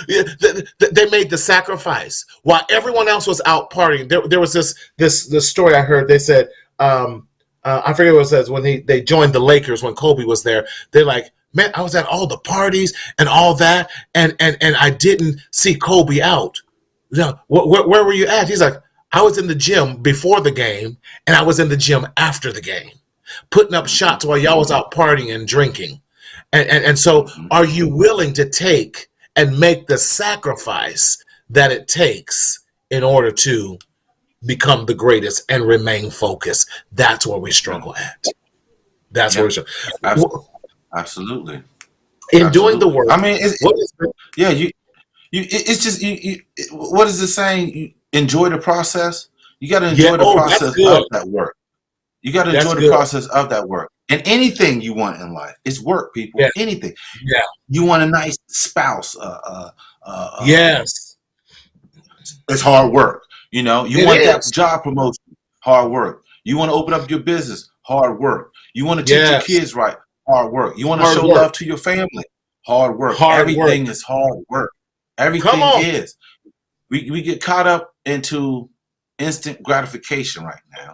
They made the sacrifice while everyone else was out partying. There was this story I heard. They said, I forget what it says, when they joined the Lakers when Kobe was there. They're like, man, I was at all the parties and all that, and I didn't see Kobe out. No, where were you at? He's like, I was in the gym before the game, and I was in the gym after the game, putting up shots while y'all was out partying and drinking. And so, are you willing to take and make the sacrifice that it takes in order to become the greatest and remain focused? That's where we struggle at. That's where we struggle. Absolutely. In doing the work, I mean, it's just what is it saying? You enjoy the process. You got to enjoy the process of that work. You got to enjoy the process of that work. And anything you want in life, it's work, people. Yes. Anything. Yeah. You want a nice spouse. Yes. It's hard work. You know, you It want is. that job promotion, hard work. You want to open up your business, hard work. You want to teach your kids right, hard work. You want to show love to your family, hard work. Everything is hard work. Everything is. We get caught up into instant gratification right now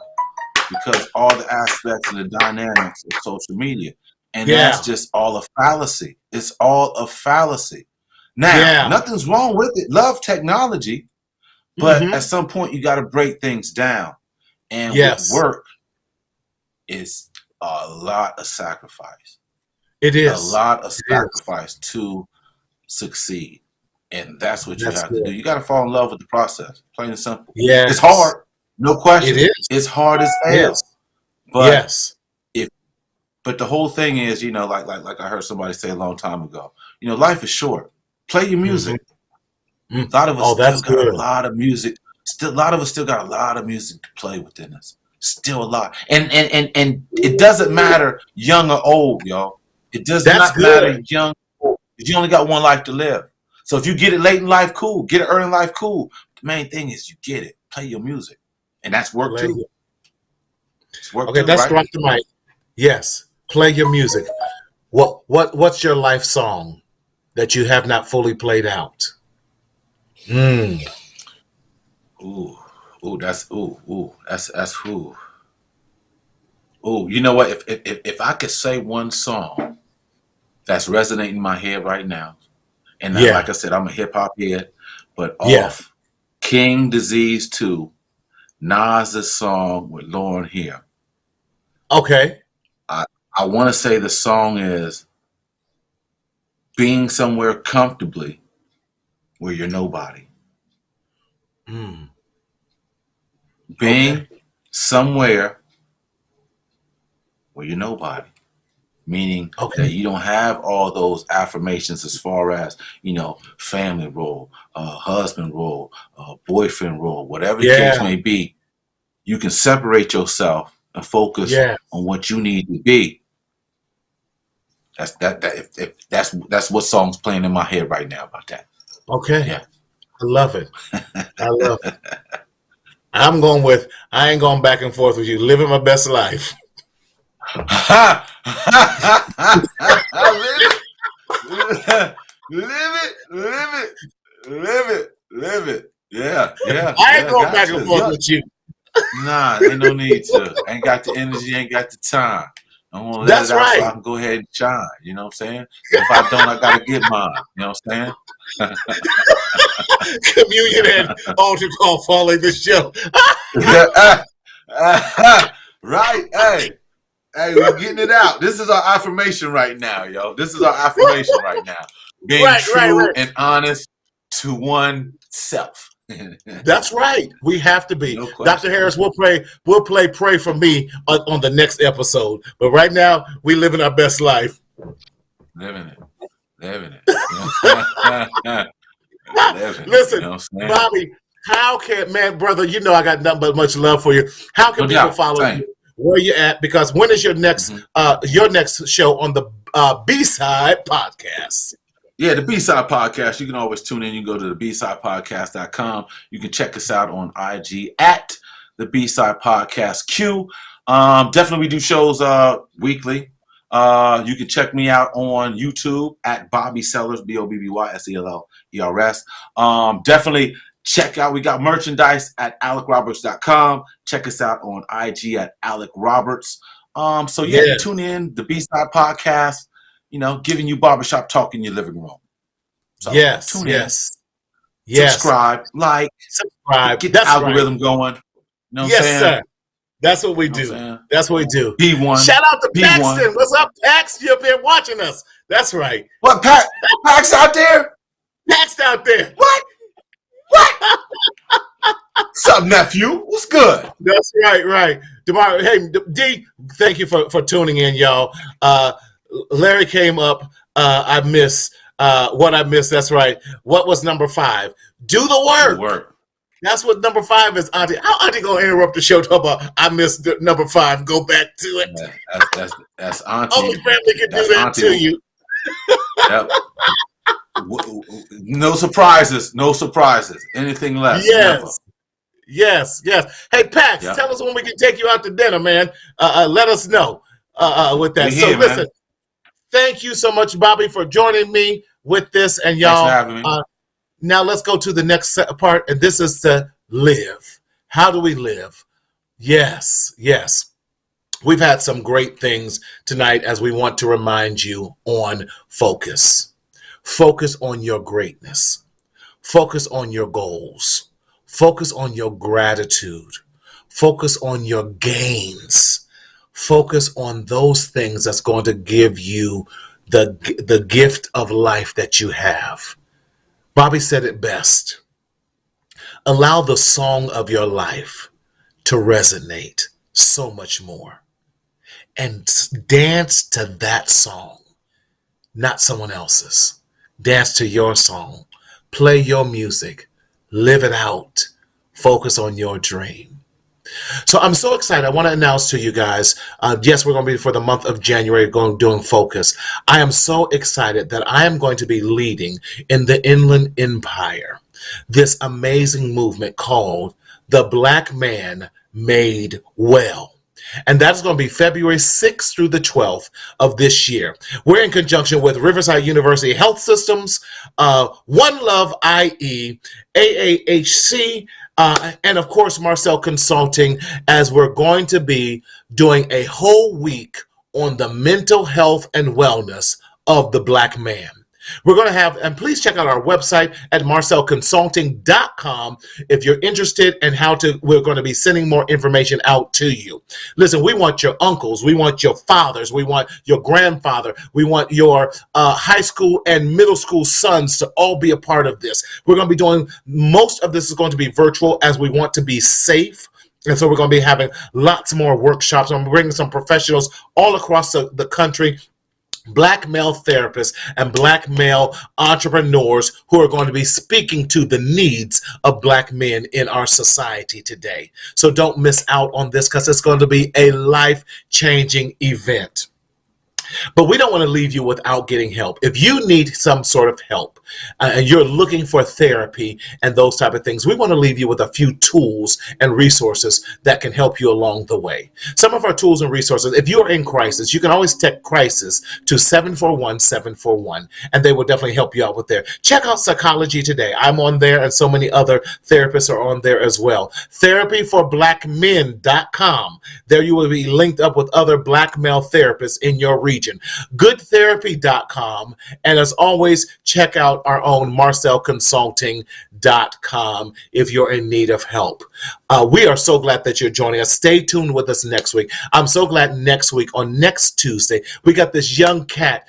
because all the aspects and the dynamics of social media. And that's just all a fallacy. It's all a fallacy. Now, nothing's wrong with it. Love technology. But at some point, you got to break things down. And with work, it's a lot of sacrifice. It is. A lot of sacrifice to succeed. And that's what you have to do. You got to fall in love with the process. Plain and simple. Yeah. It's hard. No question. It is. It's hard as hell. Yes. But but the whole thing is, you know, like I heard somebody say a long time ago, you know, life is short. Play your music. A lot of us still got a lot of music. A lot of us still got a lot of music to play within us. Still a lot. And it doesn't matter young or old, y'all. It does not matter young or old. You only got one life to live. So if you get it late in life, cool. Get it early in life, cool. The main thing is you get it. Play your music. And that's work too. It's work too, that's right? the mic. Yes. Play your music. What's your life song that you have not fully played out? That's who. You know what? If I could say one song that's resonating in my head right now, and like I said, I'm a hip hop head, but off King Disease 2, Nas's song with Lauryn Hill. Okay. I want to say the song is Being Somewhere Comfortably Where You're Nobody. Being somewhere where you're nobody. Meaning that you don't have all those affirmations as far as, you know, family role, husband role, boyfriend role, whatever the case may be. You can separate yourself and focus on what you need to be. That's what song's playing in my head right now about that. Okay. Yeah. I love it. I love it. I ain't going back and forth with you. Living my best life. Live it. Yeah. I ain't going back and forth with you. Nah, ain't no need to. Ain't got the energy, ain't got the time. I'm gonna let it That's out so I right. can go ahead and shine. You know what I'm saying? If I don't, I gotta get mine. You know what I'm Communion and altar call following the show. saying? Right? Hey, we're getting it out. This is our affirmation right now, yo. This is our affirmation right now. Being Right, right, true right. and honest to oneself. That's right. We have to be. No Dr. question. Harris, we'll play Pray for Me on the next episode. But right now, we living our best life. Living it. Living it. You know? Living it. Listen, You know what I'm saying? Bobby, how can, man, brother, you know I got nothing but much love for you. How can No people doubt. follow Same. you? Where you at? Because when is your next show on the B-Side podcast? Yeah, the B-Side Podcast. You can always tune in. You can go to the bsidepodcast.com. You can check us out on IG at the B-Side Podcast Q. Definitely we do shows weekly. You can check me out on YouTube at Bobby Sellers, BOBBYSELLERS. Definitely check out, we got merchandise at AlecRoberts.com. Check us out on IG at Alec Roberts. So yeah, tune in, the B-Side Podcast, giving you barbershop talk in your living room. So tune in, subscribe, like, get the algorithm going. You know what I'm saying? Sir. That's what we do. That's what we do. B1. Shout out to B1. Paxton. What's up, Pax? You up here watching us. That's right. What, Pax out there? Pax out there. What? What's up, nephew? What's good? That's right. DeMar, hey, D, thank you for tuning in, y'all. Larry came up. I miss what I missed. That's right. What was number 5? Do the work. That's what number 5 is, Auntie. How Auntie gonna interrupt the show? Talk about I missed number 5. Go back to it. That's Auntie. Only family can do that Auntie. to you. Yep. No surprises. Anything less. Yes. Hey, Pax, tell us when we can take you out to dinner, man. Let us know with that. Here, listen, man. Thank you so much, Bobby, for joining me with this. And y'all, thanks for having me. Now let's go to the next part, and this is to live. How do we live? Yes. We've had some great things tonight as we want to remind you on focus. Focus on your greatness. Focus on your goals. Focus on your gratitude. Focus on your gains. Focus on those things that's going to give you the gift of life that you have. Bobby said it best. Allow the song of your life to resonate so much more. And dance to that song, not someone else's. Dance to your song. Play your music. Live it out. Focus on your dream. So I'm so excited. I want to announce to you guys, yes, we're going to be for the month of January doing Focus. I am so excited that I am going to be leading in the Inland Empire this amazing movement called The Black Man Made Well. And that's going to be February 6th through the 12th of this year. We're in conjunction with Riverside University Health Systems, One Love IE, AAHC, and of course, Marcel Consulting, as we're going to be doing a whole week on the mental health and wellness of the Black man. We're going to have, and please check out our website at marcelconsulting.com if you're interested in we're going to be sending more information out to you. Listen, we want your uncles, we want your fathers, we want your grandfather, we want your high school and middle school sons to all be a part of this. We're going to be doing, most of this is going to be virtual as we want to be safe. And so we're going to be having lots more workshops. I'm bringing some professionals all across the country, Black male therapists and Black male entrepreneurs who are going to be speaking to the needs of Black men in our society today. So don't miss out on this because it's going to be a life-changing event. But we don't want to leave you without getting help. If you need some sort of help and you're looking for therapy and those type of things, we want to leave you with a few tools and resources that can help you along the way. Some of our tools and resources, if you are in crisis, you can always text crisis to 741-741, and they will definitely help you out with there. Check out Psychology Today. I'm on there, and so many other therapists are on there as well. Therapyforblackmen.com. There you will be linked up with other black male therapists in your region. Goodtherapy.com. And as always, check out our own marcelconsulting.com if you're in need of help. We are so glad that you're joining us. Stay tuned with us next week. I'm so glad next week, on next Tuesday, we got this young cat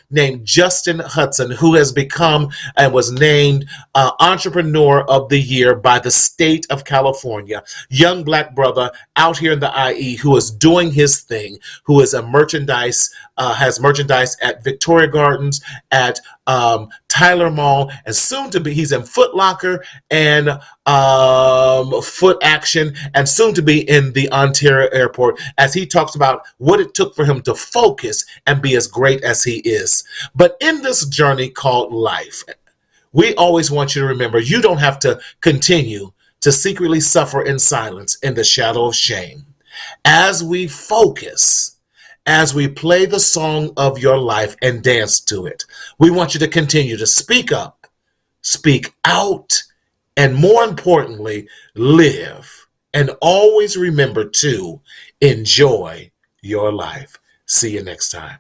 named Justin Hudson, who has become and was named Entrepreneur of the Year by the state of California. Young black brother out here in the IE who is doing his thing, who is a has merchandise at Victoria Gardens, at Tyler Mall, and soon to be, he's in Foot Locker and Foot Action, and soon to be in the Ontario airport, as he talks about what it took for him to focus and be as great as he is. But in this journey called life, we always want you to remember, you don't have to continue to secretly suffer in silence in the shadow of shame. As we focus, as we play the song of your life and dance to it, we want you to continue to speak up, speak out, and more importantly, live. And always remember to enjoy your life. See you next time.